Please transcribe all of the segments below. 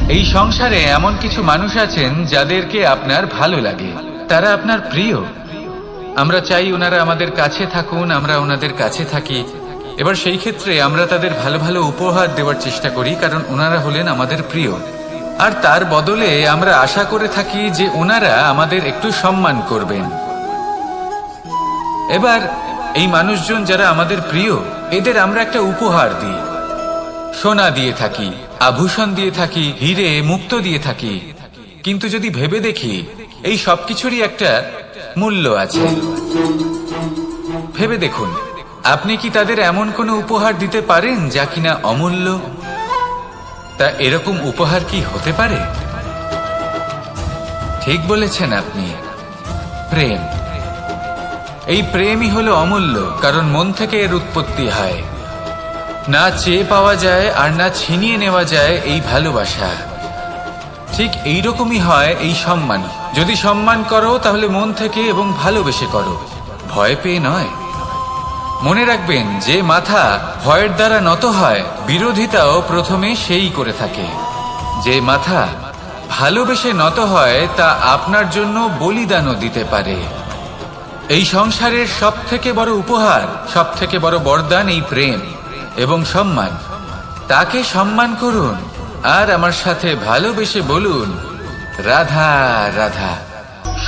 এই সংসারে এমন কিছু মানুষ আছেন যাদেরকে আপনার ভালো লাগে, তারা আপনার প্রিয়। আমরা চাই ওনারা আমাদের কাছে থাকুন, আমরা ওনাদের কাছে থাকি। এবার সেই ক্ষেত্রে আমরা তাদের ভালো ভালো উপহার দেওয়ার চেষ্টা করি, কারণ ওনারা হলেন আমাদের প্রিয়। আর তার বদলে আমরা আশা করে থাকি যে ওনারা আমাদের একটু সম্মান করবেন। এবার এই মানুষজন যারা আমাদের প্রিয়, এদের আমরা একটা উপহার দিই। সোনা দিয়ে থাকি, আভূষণ দিয়ে থাকি, হিরে মুক্ত দিয়ে থাকি। কিন্তু যদি ভেবে দেখি, এই সবকিছুরই একটা মূল্য আছে। ভেবে দেখুন, আপনি কি তাদের এমন কোনো উপহার দিতে পারেন যা কিনা অমূল্য? তা এরকম উপহার কি হতে পারে? ঠিক বলেছেন আপনি, প্রেম। এই প্রেমই হলো অমূল্য, কারণ মন থেকে এর উৎপত্তি হয়। না চেয়ে পাওয়া যায় আর না ছিনিয়ে নেওয়া যায় এই ভালোবাসা। ঠিক এইরকমই হয় এই সম্মান। যদি সম্মান করো তাহলে মন থেকে এবং ভালোবেসে করো, ভয় পেয়ে নয়। মনে রাখবেন, যে মাথা ভয়ের দ্বারা নত হয়, বিরোধিতাও প্রথমে সেই করে থাকে। যে মাথা ভালোবেসে নত হয়, তা আপনার জন্য বলিদানও দিতে পারে। এই সংসারের সব থেকে বড় উপহার, সব থেকে বড় বরদান এই প্রেম এবং সম্মান। তাকে সম্মান করুন আর আমার সাথে ভালোবেসে বলুন, রাধা রাধা।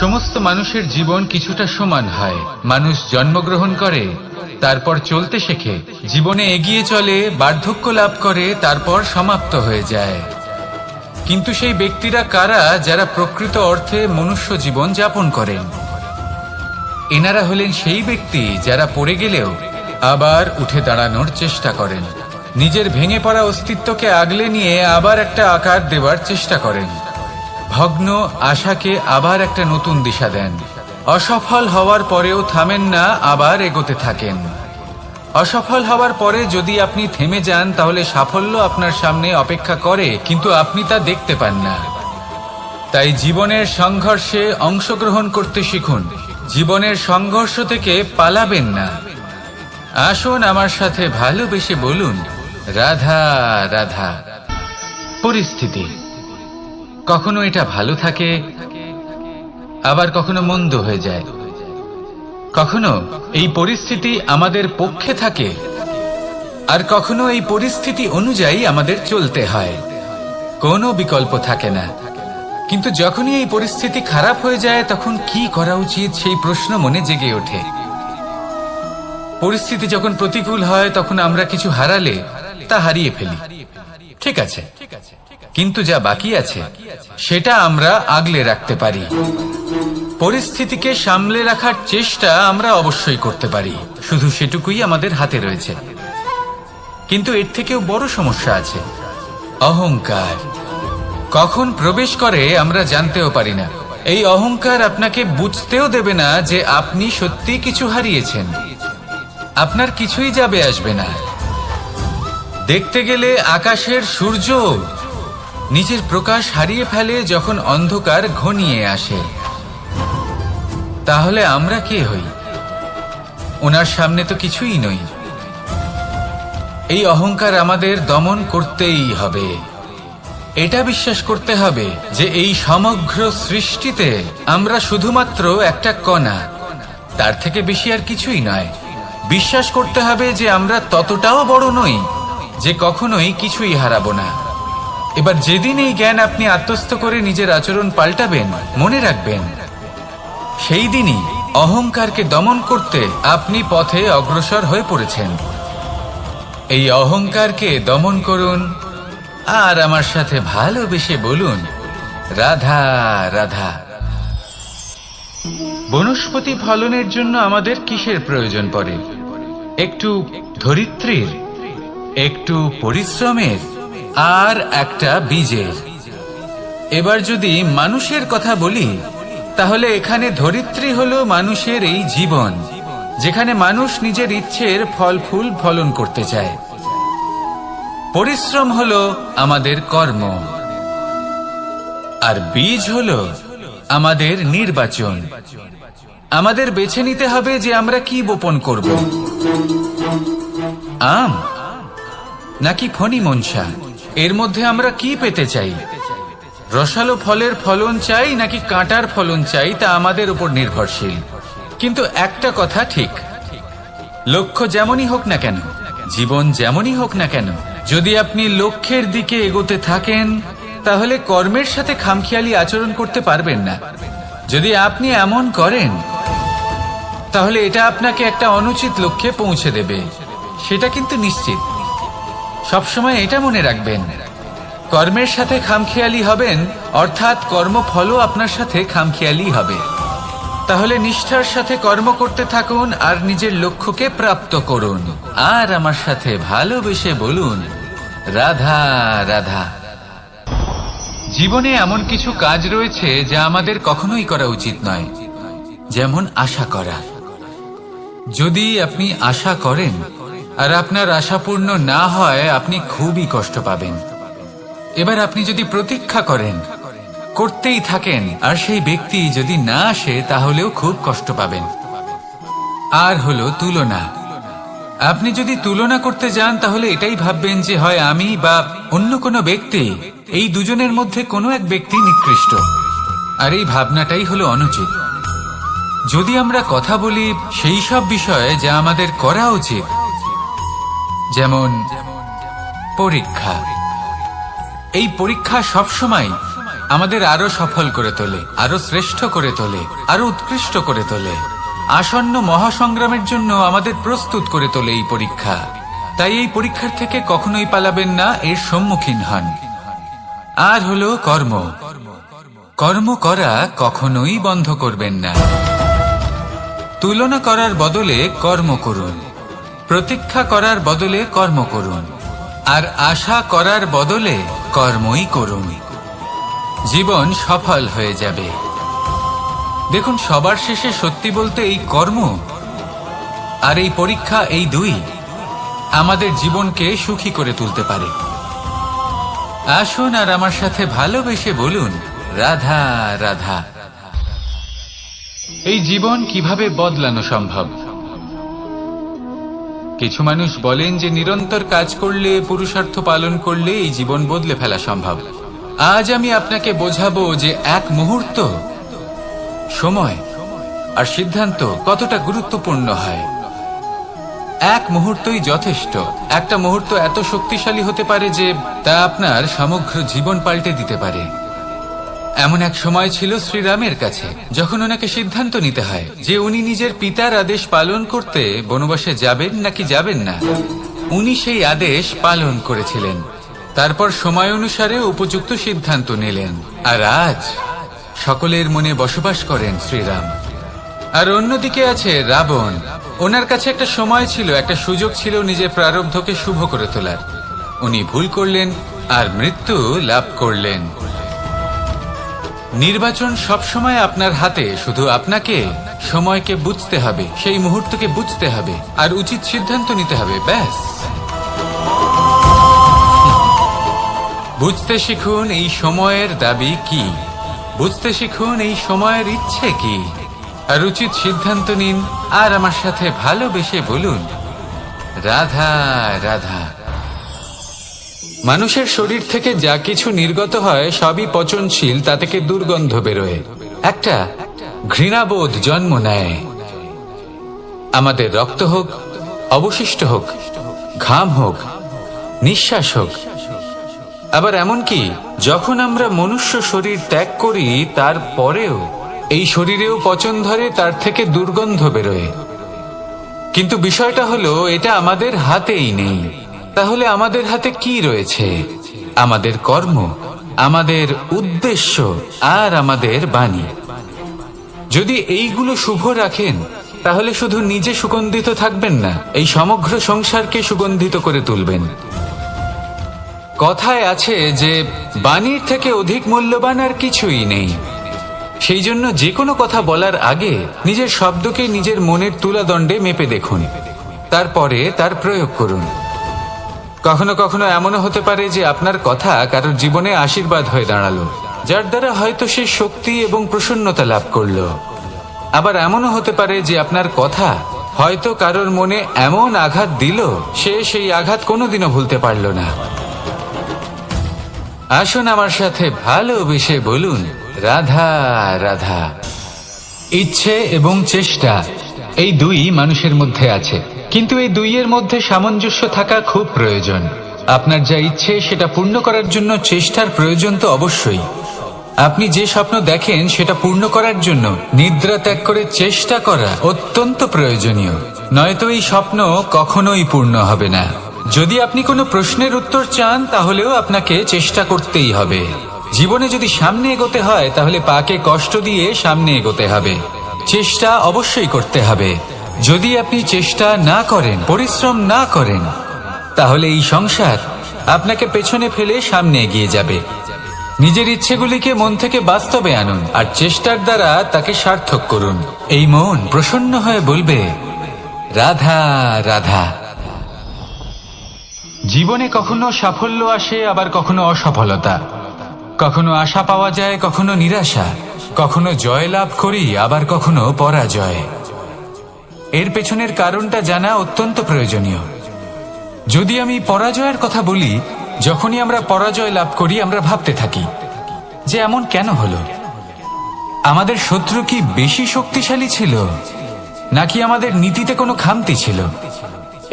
সমস্ত মানুষের জীবন কিছুটা সমান হয়। মানুষ জন্মগ্রহণ করে, তারপর চলতে শেখে, জীবনে এগিয়ে চলে, বার্ধক্য লাভ করে, তারপর সমাপ্ত হয়ে যায়। কিন্তু সেই ব্যক্তিরা কারা যারা প্রকৃত অর্থে মনুষ্য জীবন যাপন করেন? এনারা হলেন সেই ব্যক্তি যারা পড়ে গেলেও আবার উঠে দাঁড়ানোর চেষ্টা করেন, নিজের ভেঙে পড়া অস্তিত্বকে আগলে নিয়ে আবার একটা আকার দেওয়ার চেষ্টা করেন, ভগ্ন আশাকে আবার একটা নতুন দিশা দেন। অসফল হওয়ার পরেও থামেন না, আবার এগোতে থাকেন। অসফল হওয়ার পরে যদি আপনি থেমে যান, তাহলে সাফল্য আপনার সামনে অপেক্ষা করে, কিন্তু আপনি তা দেখতে পান না। তাই জীবনের সংঘর্ষে অংশগ্রহণ করতে শিখুন। জীবনের সংঘর্ষ থেকে পালাবেন না। আসুন আমার সাথে ভালোবেসে বলুন, রাধা রাধা। পরিস্থিতি কখনো এটা ভালো থাকে, আবার কখনো মন্দ হয়ে যায়। কখনো এই পরিস্থিতি আমাদের পক্ষে থাকে, আর কখনো এই পরিস্থিতি অনুযায়ী আমাদের চলতে হয়। কোনো বিকল্প থাকে না। কিন্তু যখনই এই পরিস্থিতি খারাপ হয়ে যায়, তখন কি করা উচিত সেই প্রশ্ন মনে জেগে ওঠে। পরিস্থিতি যখন প্রতিকূল হয়, তখন আমরা কিছু হারালে তা হারিয়ে ফেলি, ঠিক আছে, কিন্তু যা বাকি আছে সেটা আমরা আগলে রাখতে পারি। পরিস্থিতিকে সামলে রাখার চেষ্টা আমরা অবশ্যই করতে পারি, শুধু সেটুকুই আমাদের হাতে রয়েছে। কিন্তু এর থেকেও বড় সমস্যা আছে, অহংকার। কখন প্রবেশ করে আমরা জানতেও পারি না। এই অহংকার আপনাকে বুঝতেও দেবে না যে আপনি সত্যি কিছু হারিয়েছেন। আপনার কিছুই যাবে আসবে না। দেখতে গেলে আকাশের সূর্য নিজের প্রকাশ হারিয়ে ফেলে যখন অন্ধকার ঘনিয়ে আসে। তাহলে আমরা কে হই? ওনার সামনে তো কিছুই নই। এই অহংকার আমাদের দমন করতেই হবে। এটা বিশ্বাস করতে হবে যে এই সমগ্র সৃষ্টিতে আমরা শুধুমাত্র একটা কণা, তার থেকে বেশি আর কিছুই নয়। বিশ্বাস করতে হবে যে আমরা ততটাও বড় নই যে কখনোই কিছুই হারাবো না। এবার যেদিন এই জ্ঞান আপনি আত্মস্থ করে নিজের আচরণ পাল্টাবেন, মনে রাখবেন, সেই দিনই অহংকারকে দমন করতে আপনি পথে অগ্রসর হয়ে পড়েছেন। এই অহংকারকে দমন করুন আর আমার সাথে ভালোবেসে বলুন, রাধা রাধা। বনস্পতি ফলনের জন্য আমাদের কিসের প্রয়োজন পড়ে? একটু ধরিত্রীর, একটু পরিশ্রমের, আর একটা বীজের। এবার যদি মানুষের কথা বলি, তাহলে এখানে ধরিত্রী হলো মানুষের এই জীবন, যেখানে মানুষ নিজের ইচ্ছের ফল ফুল ফলন করতে চায়। পরিশ্রম হলো আমাদের কর্ম, আর বীজ হলো আমাদের নির্বাচন। আমাদের বেছে নিতে হবে যে আমরা কি বপন করব, আম নাকি ফণি মনসা। এর মধ্যে আমরা কি পেতে চাই? রসালো ফলের ফলন চাই নাকি কাঁটার ফলন চাই তা আমাদের উপর নির্ভরশীল। কিন্তু একটা কথা ঠিক, লক্ষ্য যেমনই হোক না কেন, জীবন যেমনই হোক না কেন, যদি আপনি লক্ষ্যের দিকে এগোতে থাকেন তাহলে কর্মের সাথে খামখেয়ালি আচরণ করতে পারবেন না। যদি আপনি এমন করেন তাহলে এটা আপনাকে একটা অনুচিত লক্ষ্যে পৌঁছে দেবে, সেটা কিন্তু নিশ্চিত। সবসময় এটা মনে রাখবেন, কর্মের সাথে খামখেয়ালি হবেন অর্থাৎ কর্মফলও আপনার সাথে খামখেয়ালি হবে। তাহলে নিষ্ঠার সাথে কর্ম করতে থাকুন আর নিজের লক্ষ্যকে প্রাপ্ত করুন। আর আমার সাথে ভালোবেসে বলুন, রাধা রাধা। জীবনে এমন কিছু কাজ রয়েছে যা আমাদের কখনোই করা উচিত নয়, যেমন আশা করা। যদি আপনি আশা করেন আর আপনার আশা পূর্ণ না হয়, আপনি খুবই কষ্ট পাবেন। এবার আপনি যদি প্রতীক্ষা করেন, করতেই থাকেন, আর সেই ব্যক্তি যদি না আসে তাহলেও খুব কষ্ট পাবেন। আর হলো তুলনা। আপনি যদি তুলনা করতে যান তাহলে এটাই ভাববেন যে হয় আমি বা অন্য কোনো ব্যক্তি, এই দুজনের মধ্যে কোনো এক ব্যক্তি নিকৃষ্ট। আর এই ভাবনাটাই হলো অনুচিত। যদি আমরা কথা বলি সেই সব বিষয়ে যা আমাদের করা উচিত, যেমন পরীক্ষা। এই পরীক্ষা সবসময় আমাদের আরো সফল করে তোলে, আরো শ্রেষ্ঠ করে তোলে, আরো উৎকৃষ্ট করে তোলে। আসন্ন মহাসংগ্রামের জন্য আমাদের প্রস্তুত করে তোলে এই পরীক্ষা। তাই এই পরীক্ষার থেকে কখনোই পালাবেন না, এর সম্মুখীন হন। আর হলো কর্ম। কর্ম করা কখনোই বন্ধ করবেন না। তুলনা করার বদলে কর্ম করুন, প্রতীক্ষা করার বদলে কর্ম করুন, আর আশা করার বদলে কর্মই করুন। জীবন সফল হয়ে যাবে। দেখুন, সবার শেষে সত্যি বলতে এই কর্ম আর এই পরীক্ষা, এই দুই আমাদের জীবনকে সুখী করে তুলতে পারে। আসুন আর আমার সাথে ভালোবেসে বলুন, রাধা রাধা। এই জীবন কিভাবে বদলানো সম্ভব? কিছু মানুষ বলেন যে নিরন্তর কাজ করলে, পুরুষার্থ পালন করলে এই জীবন বদলে ফেলা সম্ভব। আজ আমি আপনাকে বোঝাবো যে এক মুহূর্ত, সময় আর সিদ্ধান্ত কতটা গুরুত্বপূর্ণ হয়। এক মুহূর্তই যথেষ্ট। একটা মুহূর্ত এত শক্তিশালী হতে পারে যে তা আপনার সমগ্র জীবন পাল্টে দিতে পারে। এমন এক সময় ছিল শ্রীরামের কাছে, যখন ওনাকে সিদ্ধান্ত নিতে হয় যে উনি নিজের পিতার আদেশ পালন করতে বনবাসে যাবেন নাকি যাবেন না। উনি সেই আদেশ পালন করেছিলেন। তারপর সময় অনুসারে উপযুক্ত সিদ্ধান্ত নিলেন। আর আজ সকলের মনে বসবাস করেন শ্রীরাম। আর অন্যদিকে আছে রাবণ। ওনার কাছে একটা সময় ছিল, একটা সুযোগ ছিল নিজের প্রারব্ধকে শুভ করে তোলার। উনি ভুল করলেন আর মৃত্যু লাভ করলেন। নির্বাচন সবসময় আপনার হাতে, শুধু আপনাকে সময়কে বুঝতে হবে, সেই মুহূর্তকে বুঝতে হবে আর উচিত সিদ্ধান্ত নিতে হবে, ব্যাস। বুঝতে শিখুন এই সময়ের দাবি কি, বুঝতে শিখুন এই সময়ের ইচ্ছে কি, আর উচিত সিদ্ধান্ত নিন। আর আমার সাথে ভালোবেসে বলুন, রাধা রাধা। মানুষের শরীর থেকে যা কিছু নির্গত হয় সবই পচনশীল, তা থেকে দুর্গন্ধ বেরোয়, একটা ঘৃণাবোধ জন্ম নেয়। আমাদের রক্ত হোক, অবশিষ্ট হোক, ঘাম হোক, নিঃশ্বাস হোক, আবার এমনকি যখন আমরা মনুষ্য শরীর ত্যাগ করি তারপরেও এই শরীরেও পচন ধরে, তার থেকে দুর্গন্ধ বেরোয়। কিন্তু বিষয়টা হলো এটা আমাদের হাতেই নেই। তাহলে আমাদের হাতে কি রয়েছে? আমাদের কর্ম, আমাদের উদ্দেশ্য আর আমাদের বাণী। যদি এইগুলো শুভ রাখেন তাহলে শুধু নিজে সুগন্ধিত থাকবেন না, এই সমগ্র সংসারকে সুগন্ধিত করে তুলবেন। কথায় আছে যে বাণীর থেকে অধিক মূল্যবান আর কিছুই নেই। সেই জন্য যে কোনো কথা বলার আগে নিজের শব্দকে নিজের মনের তুলাদণ্ডে মেপে দেখুন, তারপরে তার প্রয়োগ করুন। কখনো কখনো এমনও হতে পারে যে আপনার কথা কারোর জীবনে আশীর্বাদ হয়ে দাঁড়ালো, যার দ্বারা হয়তো সে শক্তি এবং প্রসন্নতা লাভ করলো। আবার এমনও হতে পারে যে আপনার কথা হয়তো কারোর মনে এমন আঘাত দিল, সে সেই আঘাত কোনোদিনও ভুলতে পারল না। আসুন আমার সাথে ভালোবেসে বলুন, রাধা রাধা। ইচ্ছে এবং চেষ্টা, এই দুই মানুষের মধ্যে আছে, কিন্তু এই দুইয়ের মধ্যে সামঞ্জস্য থাকা খুব প্রয়োজন। আপনার যা ইচ্ছে সেটা পূর্ণ করার জন্য চেষ্টার প্রয়োজন তো অবশ্যই। আপনি যে স্বপ্ন দেখেন সেটা পূর্ণ করার জন্য নিদ্রা ত্যাগ করে চেষ্টা করা অত্যন্ত প্রয়োজনীয়, নয়তো এই স্বপ্ন কখনোই পূর্ণ হবে না। যদি আপনি কোনো প্রশ্নের উত্তর চান তাহলেও আপনাকে চেষ্টা করতেই হবে। জীবনে যদি সামনে এগোতে হয় তাহলে পাকে কষ্ট দিয়ে সামনে এগোতে হবে, চেষ্টা অবশ্যই করতে হবে। যদি আপনি চেষ্টা না করেন, পরিশ্রম না করেন, তাহলে এই সংসার আপনাকে পেছনে ফেলে সামনে এগিয়ে যাবে। নিজের ইচ্ছেগুলিকে মন থেকে বাস্তবে আনুন আর চেষ্টার দ্বারা তাকে সার্থক করুন। এই মন প্রসন্ন হয়ে বলবে, রাধা রাধা। জীবনে কখনো সাফল্য আসে, আবার কখনো অসফলতা, কখনো আশা পাওয়া যায়, কখনো নিরাশা, কখনো জয় লাভ করি, আবার কখনো পরাজয়। এর পেছনের কারণটা জানা অত্যন্ত প্রয়োজনীয়। যদি আমি পরাজয়ের কথা বলি, যখনই আমরা পরাজয় লাভ করি আমরা ভাবতে থাকি যে এমন কেন হলো। আমাদের শত্রু কি বেশি শক্তিশালী ছিল, নাকি আমাদের নীতিতে কোনো খামতি ছিল?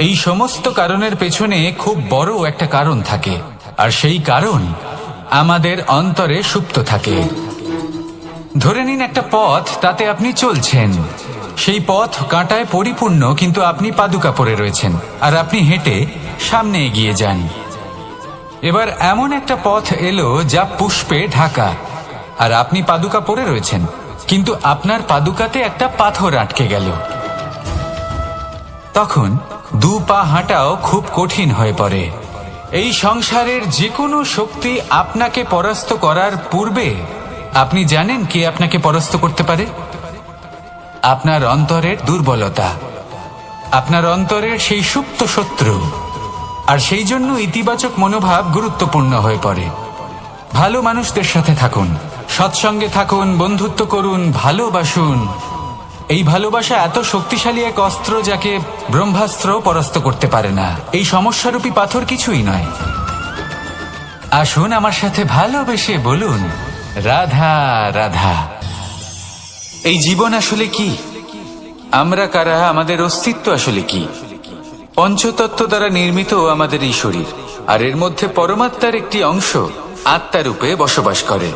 এই সমস্ত কারণের পেছনে খুব বড় একটা কারণ থাকে, আর সেই কারণ আমাদের অন্তরে সুপ্ত থাকে। ধরে নিন একটা পথ, তাতে আপনি চলছেন, সেই পথ কাঁটায় পরিপূর্ণ, কিন্তু আপনি পাদুকা পরে রয়েছেন আর আপনি হেঁটে সামনে এগিয়ে যান। এবার এমন একটা পথ এলো যা পুষ্পে ঢাকা, আর আপনি পাদুকা পরে রয়েছেন, কিন্তু আপনার পাদুকাতে একটা পাথর আটকে গেল। তখন দু পা হাঁটাও খুব কঠিন হয়ে পড়ে। এই সংসারের যে কোনো শক্তি আপনাকে পরাস্ত করার পূর্বে আপনি জানেন কে আপনাকে পরাস্ত করতে পারে? আপনার অন্তরের দুর্বলতা, আপনার অন্তরের সেই সুপ্ত শত্রু। আর সেই জন্য ইতিবাচক মনোভাব গুরুত্বপূর্ণ হয়ে পড়ে। ভালো মানুষদের সাথে থাকুন, সৎসঙ্গে থাকুন, বন্ধুত্ব করুন, ভালোবাসুন। এই ভালোবাসা এত শক্তিশালী এক অস্ত্র যাকে ব্রহ্মাস্ত্র পরাস্ত করতে পারে না। এই সমস্যারূপী পাথর কিছুই নয়। আসুন আমার সাথে ভালোবেসে বলুন, রাধা রাধা। এই জীবন আসলে কি? আমরা কারা? আমাদের অস্তিত্ব আসলে কি? পঞ্চতত্ত্ব দ্বারা নির্মিত আমাদের এই শরীর, আর এর মধ্যে পরমাত্মার একটি অংশ আত্মারূপে বসবাস করে।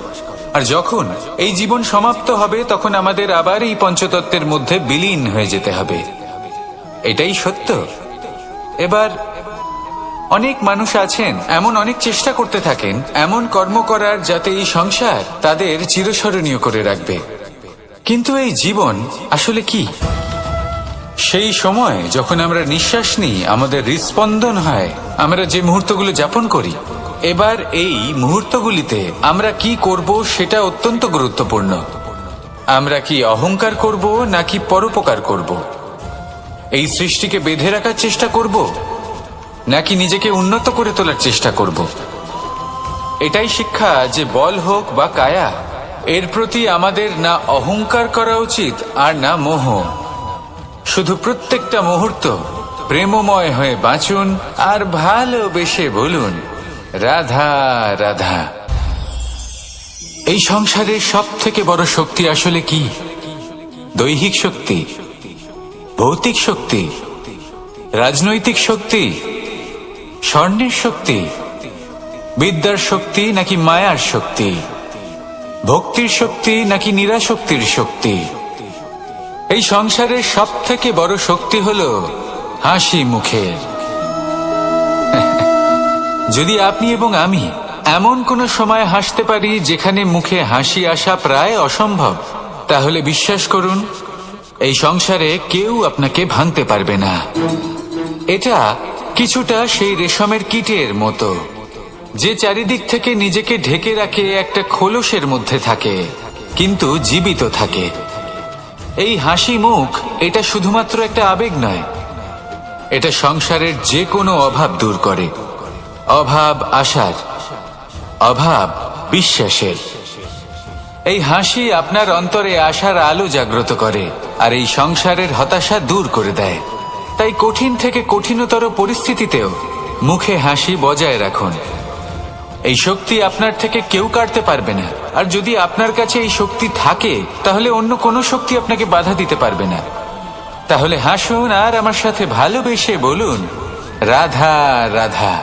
আর যখন এই জীবন সমাপ্ত হবে তখন আমাদের আবার এই পঞ্চতত্ত্বের মধ্যে বিলীন হয়ে যেতে হবে। এটাই সত্য। এবার অনেক মানুষ আছেন এমন অনেক চেষ্টা করতে থাকেন এমন কর্ম করার যাতে এই সংসার তাদের চিরস্মরণীয় করে রাখবে। কিন্তু এই জীবন আসলে কি? সেই সময় যখন আমরা নিঃশ্বাস নিই, আমাদের হৃদস্পন্দন হয়, আমরা যে মুহূর্তগুলো যাপন করি, এবার এই মুহূর্তগুলিতে আমরা কি করব সেটা অত্যন্ত গুরুত্বপূর্ণ। আমরা কি অহংকার করব নাকি পরোপকার করব? এই সৃষ্টিকে বেঁধে রাখার চেষ্টা করব নাকি নিজেকে উন্নত করে তোলার চেষ্টা করব? এটাই শিক্ষা যে বল হোক বা কায়া, এর প্রতি আমাদের না অহংকার করা উচিত আর না মোহ। শুধু প্রত্যেকটা মুহূর্ত প্রেমময় হয়ে বাঁচুন আর ভালোবেসে বলুন, রাধা রাধা। এই সংসারের সব থেকে বড় শক্তি আসলে কি? দৈহিক শক্তি, ভৌতিক শক্তি, রাজনৈতিক শক্তি, স্বর্ণের শক্তি, বিদ্যার শক্তি নাকি মায়ার শক্তি, ভক্তির শক্তি নাকি নিরাশক্তির শক্তি? এই সংসারের সব থেকে বড় শক্তি হলো হাসি মুখের। যদি আপনি এবং আমি এমন কোন সময় হাসতে পারি যেখানে মুখে হাসি আসা প্রায় অসম্ভব, তাহলে বিশ্বাস করুন এই সংসারে কেউ আপনাকে ভাঙতে পারবে না। এটা কিছুটা সেই রেশমের কীটের মতো, যে চারিদিক থেকে নিজেকে ঢেকে রাখে একটা খোলসের মধ্যে থাকে কিন্তু জীবিত থাকে। এই হাসি মুখ এটা শুধুমাত্র একটা আবেগ নয়, এটা সংসারের যে কোনো অভাব দূর করে। অভাব আশার, অভাব বিশ্বাসের। এই হাসি আপনার অন্তরে আশার আলো জাগ্রত করে আর এই সংসারের হতাশা দূর করে দেয়। তাই কঠিন থেকে কঠিনতর পরিস্থিতিতেও মুখে হাসি বজায় রাখুন। এই শক্তি আপনার থেকে কেউ কাটতে পারবে না। আর যদি আপনার কাছে এই শক্তি থাকে তাহলে অন্য কোনো শক্তি আপনাকে বাধা দিতে পারবে না। তাহলে হাসুন আর আমার সাথে ভালোবেসে বলুন, রাধা রাধা।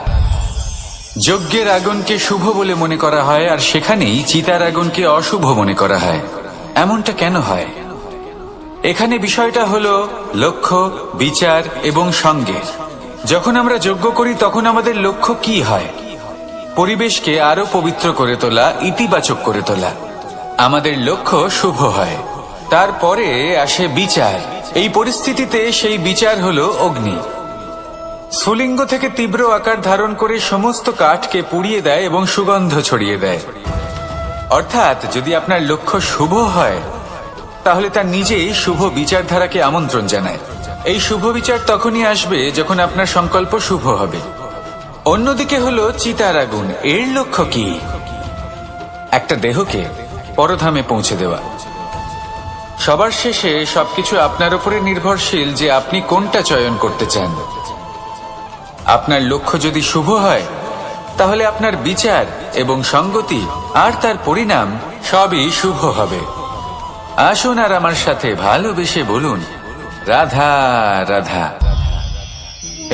যজ্ঞের আগুনকে শুভ বলে মনে করা হয়, আর সেখানেই চিতার আগুনকে অশুভ মনে করা হয়। এমনটা কেন হয়? এখানে বিষয়টা হলো লক্ষ্য, বিচার এবং সঙ্গের। যখন আমরা যজ্ঞ করি তখন আমাদের লক্ষ্য কি হয়? পরিবেশকে আরো পবিত্র করে তোলা, ইতিবাচক করে তোলা। আমাদের লক্ষ্য শুভ হয়। তারপরে আসে বিচার। এই পরিস্থিতিতে সেই বিচার হলো অগ্নি। স্ফুলিঙ্গ থেকে তীব্র আকার ধারণ করে সমস্ত কাঠকে পুড়িয়ে দেয় এবং সুগন্ধ ছড়িয়ে দেয়। অর্থাৎ যদি আপনার লক্ষ্য শুভ হয় তাহলে তার নিজেই শুভ বিচারধারাকে আমন্ত্রণ জানায়। এই শুভ বিচার তখনই আসবে যখন আপনার সংকল্প শুভ হবে। অন্যদিকে হলো চিতার আগুন। এর লক্ষ্য কি? একটা দেহকে পরধামে পৌঁছে দেওয়া। সবার শেষে সবকিছু আপনার উপরে নির্ভরশীল যে আপনি কোনটা চয়ন করতে চান। আপনার লক্ষ্য যদি শুভ হয় তাহলে আপনার বিচার এবং সঙ্গতি আর তার পরিণাম সবই শুভ হবে। আসুন আর আমার সাথে ভালোবেসে বলুন, রাধা রাধা।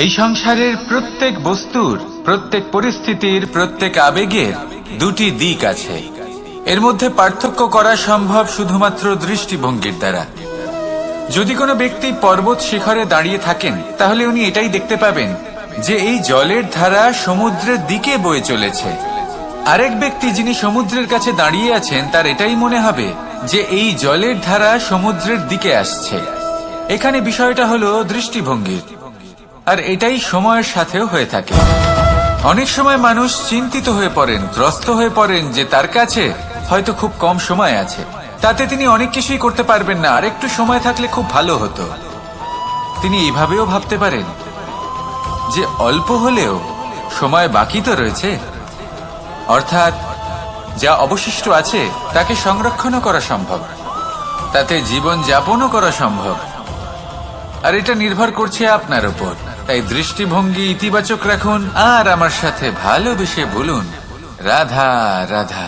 এই সংসারের প্রত্যেক বস্তুর, প্রত্যেক পরিস্থিতির, প্রত্যেক আবেগের দুটি দিক আছে। এর মধ্যে পার্থক্য করা সম্ভব শুধুমাত্র দৃষ্টিভঙ্গির দ্বারা। যদি কোনো ব্যক্তি পর্বত শিখরে দাঁড়িয়ে থাকেন তাহলে উনি এটাই দেখতে পাবেন যে এই জলের ধারা সমুদ্রের দিকে বয়ে চলেছে। আরেক ব্যক্তি যিনি সমুদ্রের কাছে দাঁড়িয়ে আছেন তার এটাই মনে হবে যে এই জলের ধারা সমুদ্রের দিকে আসছে। এখানে বিষয়টা হলো দৃষ্টিভঙ্গির। আর এটাই সময়ের সাথেও হয়ে থাকে। অনেক সময় মানুষ চিন্তিত হয়ে পড়েন, ত্রস্ত হয়ে পড়েন যে তার কাছে হয়তো খুব কম সময় আছে, তাতে তিনি অনেক কিছুই করতে পারবেন না, আর একটু সময় থাকলে খুব ভালো হতো। তিনি এইভাবেও ভাবতে পারেন যে অল্প হলেও সময় বাকি তো রয়েছে, অর্থাৎ যা অবশিষ্ট আছে তাকে সংরক্ষণও করা সম্ভব, তাতে জীবন যাপনও করা সম্ভব। আর এটা নির্ভর করছে আপনার উপর। তাই দৃষ্টিভঙ্গি ইতিবাচক রাখুন আর আমার সাথে ভালোবেসে বলুন, রাধা রাধা।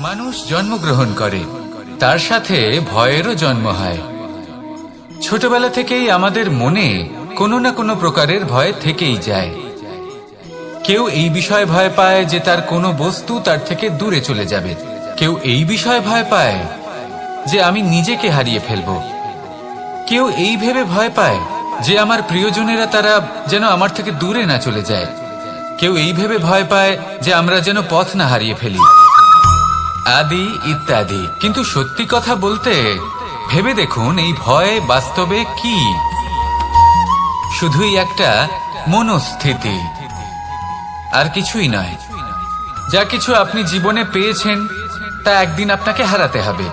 মানুষ জন্মগ্রহণ করে, তার সাথে ভয়েরও জন্ম হয়। ছোটবেলা থেকেই আমাদের মনে কোনো না কোনো প্রকারের ভয় থেকেই যায়। কেউ এই বিষয়ে ভয় পায় যে তার কোনো বস্তু তার থেকে দূরে চলে যাবে। কেউ এই বিষয়ে ভয় পায় যে আমি নিজেকে হারিয়ে ফেলব। কেউ এই ভেবে ভয় পায় যে আমার প্রিয়জনেরা তারা যেন আমার থেকে দূরে না চলে যায়। কেউ এই ভেবে ভয় পায় যে আমরা যেন পথ না হারিয়ে ফেলি, আদি ইত্যাদি। কিন্তু সত্যি কথা বলতে ভেবে দেখুন, এই ভয় বাস্তবে কি? শুধুই একটা মনস্থিতি, আর কিছুই নয়। যা কিছু আপনি জীবনে পেয়েছেন তা একদিন আপনাকে হারাতে হবে।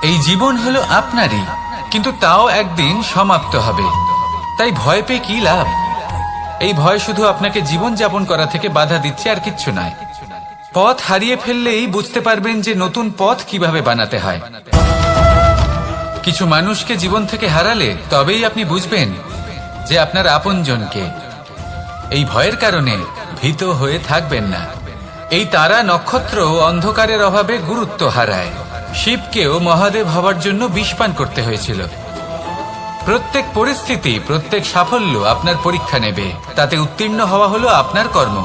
এই জীবন হলো আপনারই, কিন্তু তাও একদিন সমাপ্ত হবে। তাই ভয় পেয়ে কি লাভ? এই ভয় শুধু আপনাকে জীবন যাপন করা থেকে বাধা দিচ্ছে, আর কিচ্ছু নয়। পথ হারিয়ে ফেললেই বুঝতে পারবেন যে নতুন পথ কিভাবে বানাতে হয়। কিছু মানুষকে জীবন থেকে হারালে তবেই আপনি বুঝবেন যে আপনার আপনজনকে। এই ভয়ের কারণে ভীত হয়ে থাকবেন না। এই তারা নক্ষত্র অন্ধকারের অভাবে গুরুত্ব হারায়। শিবকেও মহাদেব হওয়ার জন্য বিষপান করতে হয়েছিল। প্রত্যেক পরিস্থিতি, প্রত্যেক সাফল্য আপনার পরীক্ষা নেবে, তাতে উত্তীর্ণ হওয়া হলো আপনার কর্ম।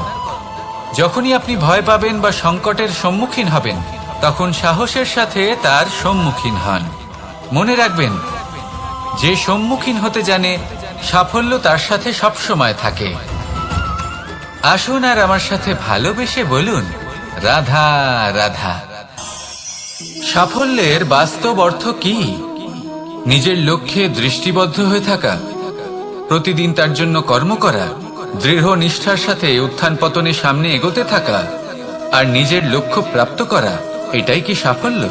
যখনই আপনি ভয় পাবেন বা সংকটের সম্মুখীন হবেন তখন সাহসের সাথে তার সম্মুখীন হন। মনে রাখবেন, যে সম্মুখীন হতে জানে সাফল্য তার সাথে সবসময় থাকে। আসুন আর আমার সাথে ভালোবেসে বলুন, রাধা রাধা। সাফল্যের বাস্তব অর্থ কি? নিজের লক্ষ্যে দৃষ্টিবদ্ধ হয়ে থাকা, প্রতিদিন তার জন্য কর্ম করা, দৃঢ় নিষ্ঠার সাথে উত্থান পতনে সামনে এগোতে থাকা, আর নিজের লক্ষ্য প্রাপ্ত করা, এটাই কি সাফল্য?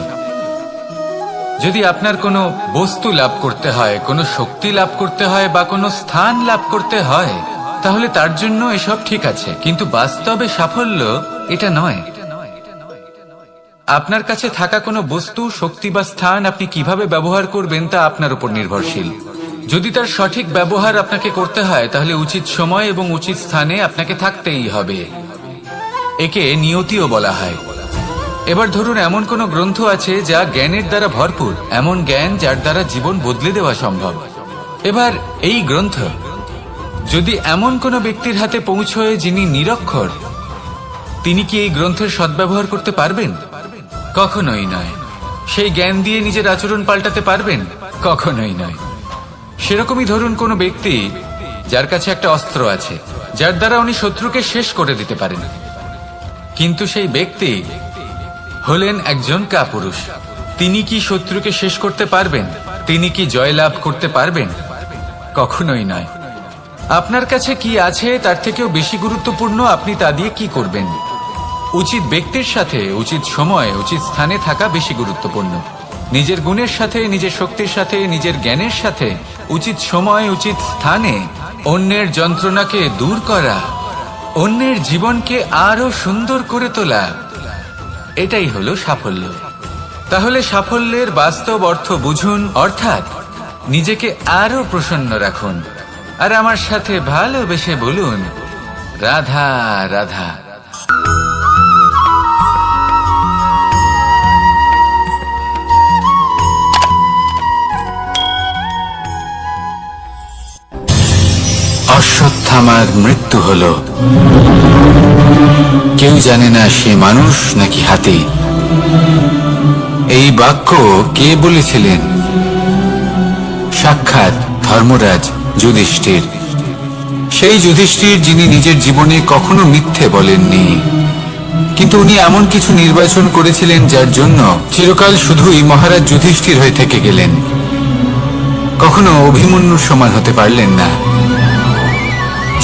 যদি আপনার কোনো বস্তু লাভ করতে হয়, কোনো শক্তি লাভ করতে হয় বা কোনো স্থান লাভ করতে হয়, তাহলে তার জন্য এসব ঠিক আছে, কিন্তু বাস্তবে সাফল্য এটা নয়। আপনার কাছে থাকা কোনো বস্তু, শক্তি বা স্থান আপনি কিভাবে ব্যবহার করবেন তা আপনার উপর নির্ভরশীল। যদি তার সঠিক ব্যবহার আপনাকে করতে হয় তাহলে উচিত সময় এবং উচিত স্থানে আপনাকে থাকতেই হবে। একে নিয়তিও বলা হয়। এবার ধরুন এমন কোনো গ্রন্থ আছে যা জ্ঞানের দ্বারা ভরপুর, এমন জ্ঞান যার দ্বারা জীবন বদলে দেওয়া সম্ভব। এবার এই গ্রন্থ যদি এমন কোনো ব্যক্তির হাতে পৌঁছয় যিনি নিরক্ষর, তিনি কি এই গ্রন্থের সদ্ব্যবহার করতে পারবেন? কখনোই নয়। সেই জ্ঞান দিয়ে নিজের আচরণ পাল্টাতে পারবেন? কখনোই নয়। সেরকমই ধরুন কোনো ব্যক্তি যার কাছে একটা অস্ত্র আছে, যার দ্বারা উনি শত্রুকে শেষ করে দিতে পারেন, কিন্তু সেই ব্যক্তি হলেন একজন কাপুরুষ। তিনি কি শত্রুকে শেষ করতে পারবেন? তিনি কি জয়লাভ করতে পারবেন? কখনোই নয়। আপনার কাছে কি আছে তার থেকেও বেশি গুরুত্বপূর্ণ আপনি তা দিয়ে কি করবেন। উচিত ব্যক্তির সাথে উচিত সময় উচিত স্থানে থাকা বেশি গুরুত্বপূর্ণ। নিজের গুণের সাথে, নিজের শক্তির সাথে, নিজের জ্ঞানের সাথে উচিত সময় উচিত স্থানে অন্যের যন্ত্রণাকে দূর করা, অন্যের জীবনকে আরো সুন্দর করে তোলা, এটাই হলো সাফল্য। তাহলে সাফল্যের বাস্তব অর্থ বুঝুন, অর্থাৎ নিজেকে আরো প্রসন্ন রাখুন। আর আমার সাথে ভালোবেসে বলুন, রাধা রাধা। অশ্বত্থামার মৃত্যু হলো। কেউ জানে না সে মানুষ নাকি হাতি। এই বাক্য কে বলেছিলেন? সাক্ষাৎ ধর্মরাজ যুধিষ্ঠির। সেই যুধিষ্ঠির যিনি নিজের জীবনে কখনো মিথ্যে বলেননি, কিন্তু উনি এমন কিছু নির্বাচন করেছিলেন যার জন্য চিরকাল শুধুই মহারাজ যুধিষ্ঠির হয়ে থেকে গেলেন। কখনো অভিমন্যুর সমান হতে পারলেন না।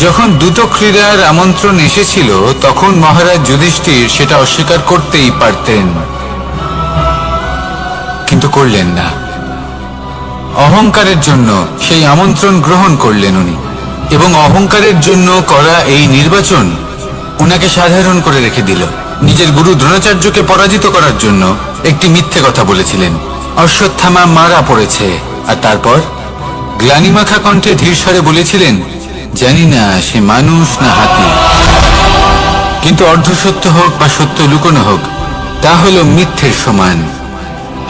যখন দ্রুত ক্রীড়ার আমন্ত্রণ এসেছিল তখন মহারাজ যুধিষ্ঠির সেটা অস্বীকার করতেই পারতেন, কিন্তু করলেন না। অহংকারের জন্য সেই আমন্ত্রণ গ্রহণ করলেন উনি, এবং অহংকারের জন্য করা এই নির্বাচন ওনাকে সাধারণ করে রেখে দিল। নিজের গুরু দ্রোণাচার্যকে পরাজিত করার জন্য একটি মিথ্যে কথা বলেছিলেন। অশ্বত্থামা মারা পড়েছে, আর তারপর গ্লানিমাখা কণ্ঠে ধীর স্বরে বলেছিলেন, জানি না সে মানুষ না হাতি। কিন্তু অর্ধসত্য হোক বা সত্য লুকোনো হোক, তা হলো মিথ্যের সমান,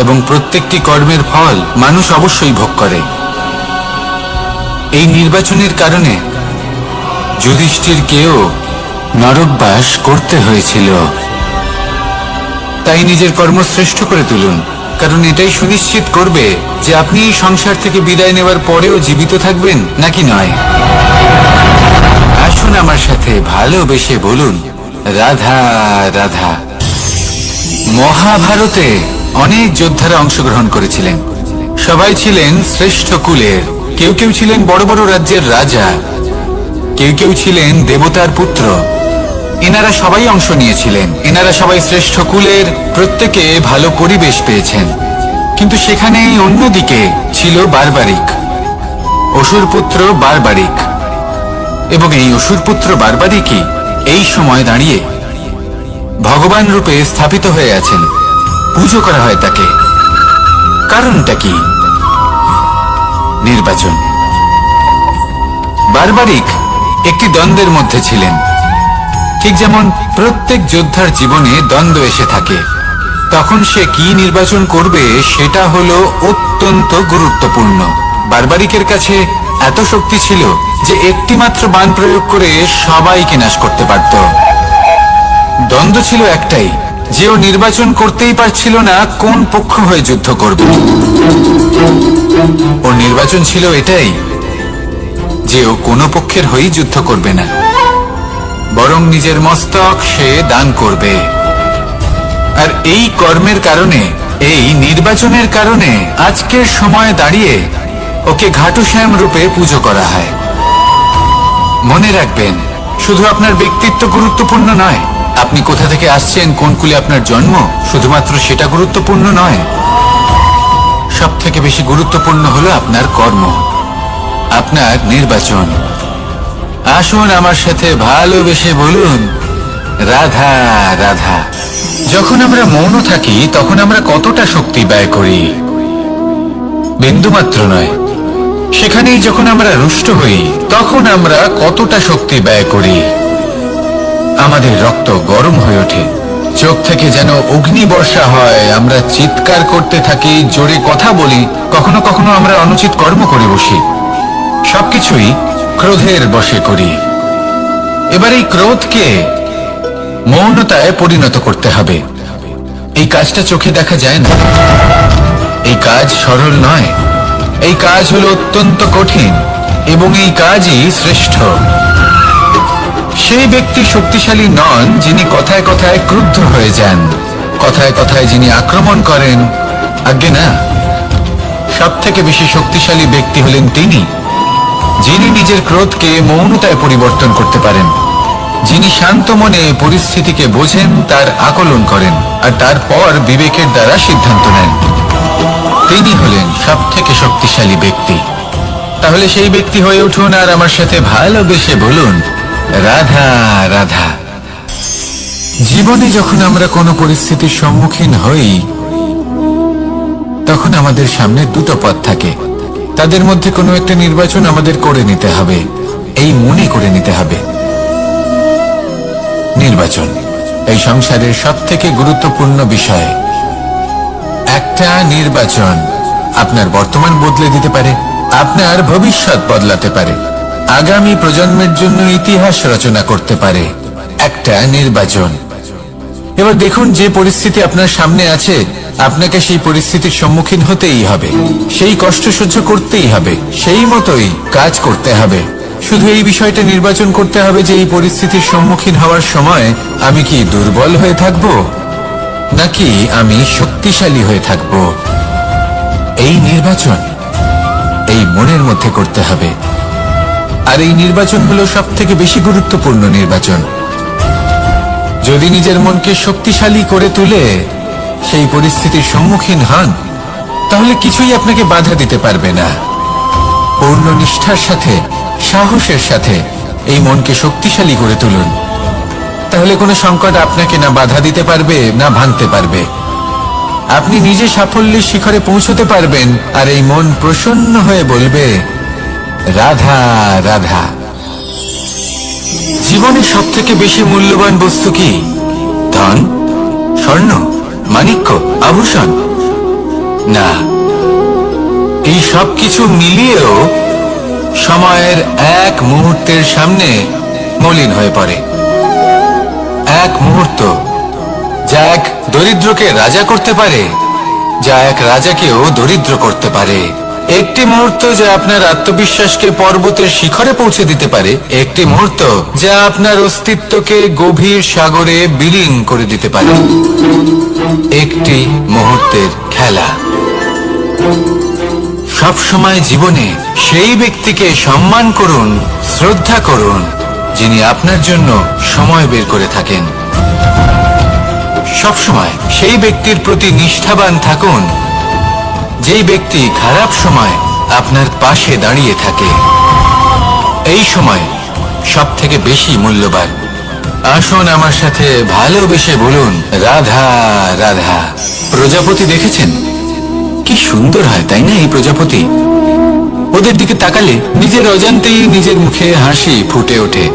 এবং প্রত্যেকটি কর্মের ফল মানুষ অবশ্যই ভোগ করে। এই নির্বাচনের কারণে যুধিষ্ঠিরকেও নরকবাস করতে হয়েছিল। তাই নিজের কর্ম শ্রেষ্ঠ করে তুলুন, কারণ এটাই সুনিশ্চিত করবে যে আপনি এই সংসার থেকে বিদায় নেওয়ার পরেও জীবিত থাকবেন নাকি নয়। আসুন আমার সাথে ভালোবেসে বলুন, রাধা রাধা। মহাভারতে অনেক যোদ্ধারা অংশগ্রহণ করেছিলেন। সবাই ছিলেন শ্রেষ্ঠ কুলের। কেউ কেউ ছিলেন বড় বড় রাজ্যের রাজা, কেউ কেউ ছিলেন দেবতার পুত্র। এনারা সবাই অংশ নিয়েছিলেন। এনারা সবাই শ্রেষ্ঠ কুলের, প্রত্যেকে ভালো পরিবেশ পেয়েছেন। কিন্তু সেখানে অন্যদিকে ছিল বারবারিক, অসুরপুত্র বারবারিক। এবং এই অসুরপুত্র বারবারিকই এই সময় দাঁড়িয়ে ভগবান রূপে স্থাপিত হয়ে আছেন। পুজো করা হয় তাকে। কারণটা কি? নির্বাচন। বারবারিক একটি দ্বন্দ্বের মধ্যে ছিলেন, ঠিক যেমন প্রত্যেক যোদ্ধার জীবনে দ্বন্দ্ব এসে থাকে। তখন সে কি নির্বাচন করবে সেটা হলো অত্যন্ত গুরুত্বপূর্ণ। বারবারিকের কাছে এত শক্তি ছিল যে একটি মাত্র বাণ প্রয়োগ করে সবাইকে নাশ করতে পারত। দ্বন্দ্ব ছিল একটাই, যে ও নির্বাচন করতেই পারছিল না কোন পক্ষ হয়ে যুদ্ধ করবে। ওর নির্বাচন ছিল এটাই যে ও কোনো পক্ষের হয়েই যুদ্ধ করবে না, বরং নিজের মস্তক সে দান করবে। আর এই কর্মের কারণে, এই নির্বাচনের কারণে আজকের সময় দাঁড়িয়ে ওকে ঘাটুশ্যাম রূপে পুজো করা হয়। মনে রাখবেন, শুধু আপনার ব্যক্তিত্ব গুরুত্বপূর্ণ নয়, আপনি কোথা থেকে আসছেন, কোন কুলে আপনার জন্ম, শুধুমাত্র সেটা গুরুত্বপূর্ণ নয়। সব থেকে বেশি গুরুত্বপূর্ণ হলো আপনার কর্ম, আপনার নির্বাচন। আসুন আমার সাথে ভালোবেসে বলুন, রাধা রাধা। যখন আমরা মৌন থাকি তখন আমরা কতটা শক্তি ব্যয় করি, বিন্দুমাত্র নয়। সেখানেই যখন আমরা রুষ্ট হই তখন আমরা কতটা শক্তি ব্যয় করি। আমাদের রক্ত গরম হয়ে ওঠে, চোখ থেকে যেন অগ্নি বর্ষা হয়, আমরা চিৎকার করতে থাকি, জোরে কথা বলি, কখনো কখনো আমরা অনুচিত কর্ম করে বসি। সবকিছুই ক্রোধের বশে করি। এবার এই ক্রোধকে মৌনতায় পরিণত করতে হবে। এই কাজটা চোখে দেখা যায় না, এই কাজ সরল নয়, এই কাজ হলো অত্যন্ত কঠিন এবং এই কাজই শ্রেষ্ঠ। সেই ব্যক্তি শক্তিশালী নন যিনি কথায় কথায় ক্রুদ্ধ হয়ে যান, কথায় কথায় যিনি আক্রমণ করেন। আজ্ঞে না, সব থেকে বেশি শক্তিশালী ব্যক্তি হলেন তিনি যিনি নিজের ক্রোধকে মৌনতায় পরিবর্তন করতে পারেন, যিনি শান্ত মনে পরিস্থিতিকে বোঝেন, তার আকলন করেন আর তারপর বিবেকের দ্বারা সিদ্ধান্ত নেন। তিনি হলেন সব থেকে শক্তিশালী ব্যক্তি। তাহলে সেই ব্যক্তি হয়ে উঠুন আর আমার সাথে ভালোবেসে বলুন, রাধা রাধা। জীবনে যখন আমরা কোনো পরিস্থিতির সম্মুখীন হই তখন আমাদের সামনে দুটো পথ থাকে, তাদের মধ্যে কোনো একটা নির্বাচন আমাদের করে নিতে হবে, এই মনে করে নিতে হবে। নির্বাচন এই সংসারের সব থেকে গুরুত্বপূর্ণ বিষয়। একটা নির্বাচন আপনার বর্তমান বদলে দিতে পারে, আপনার ভবিষ্যৎ বদলাতে পারে, আগামী প্রজন্মের জন্য ইতিহাস রচনা করতে পারে। একটা নির্বাচন। এবার দেখুন, যে পরিস্থিতি আপনার সামনে আছে আপনাকে সেই পরিস্থিতির সম্মুখীন হতেই হবে, সেই কষ্ট সহ্য করতেই হবে, সেই মতোই কাজ করতে হবে। শুধু এই বিষয়টা নির্বাচন করতে হবে যে এই পরিস্থিতির সম্মুখীন হওয়ার সময় আমি কি দুর্বল হয়ে থাকব নাকি আমি শক্তিশালী হয়ে থাকব। এই নির্বাচন এই মনের মধ্যে করতে হবে। আর এই নির্বাচন হলো সব থেকে বেশি গুরুত্বপূর্ণ নির্বাচন। যদি নিজের মনকে শক্তিশালী করে তুলে সেই পরিস্থিতির সম্মুখীন হন তাহলে কিছুই আপনাকে বাধা দিতে পারবে না। পূর্ণ নিষ্ঠার সাথে, সাহসের সাথে এই মনকে শক্তিশালী করে তুলুন, তাহলে কোনো সংকট আপনাকে না বাধা দিতে পারবে না ভাঙতে পারবে। আপনি নিজে সাফল্যের শিখরে পৌঁছতে পারবেন আর এই মন প্রসন্ন হয়ে বলবে, রাধা রাধা। জীবনে সব থেকে বেশি মূল্যবান বস্তু কি? ধন, স্বর্ণ, মাণিক্য, আভূষণ? না, এই সব কিছু মিলিয়েও সময়ের এক মুহূর্তের সামনে মলিন হয়ে পড়ে। এক মুহূর্ত যা এক দরিদ্রকে রাজা করতে পারে, যা এক রাজাকেও দরিদ্র করতে পারে। একটি মুহূর্ত যা আপনার আত্মবিশ্বাসকে পর্বতের শিখরে পৌঁছে দিতে পারে, একটি মুহূর্ত যা আপনার অস্তিত্বকে গভীর সাগরে বিলীন করে দিতে পারে। একটি মুহূর্তের খেলা। সব সময় জীবনে সেই ব্যক্তিকে সম্মান করুন, শ্রদ্ধা করুন যিনি আপনার জন্য সময় বের করে থাকেন। সব সময় সেই ব্যক্তির প্রতি নিষ্ঠাবান থাকুন যেই ব্যক্তি খারাপ সময় আপনার পাশে দাঁড়িয়ে থাকে। এই সময় সব থেকে বেশি মূল্যবান। আসুন আমার সাথে ভালোবেসে বলুন, রাধা রাধা। প্রজাপতি দেখেছেন? কি সুন্দর হয় তাই না এই প্রজাপতি? ওদের দিকে তাকালে নিজের অজান্তেই নিজের মুখে হাসি ফুটে ওঠে।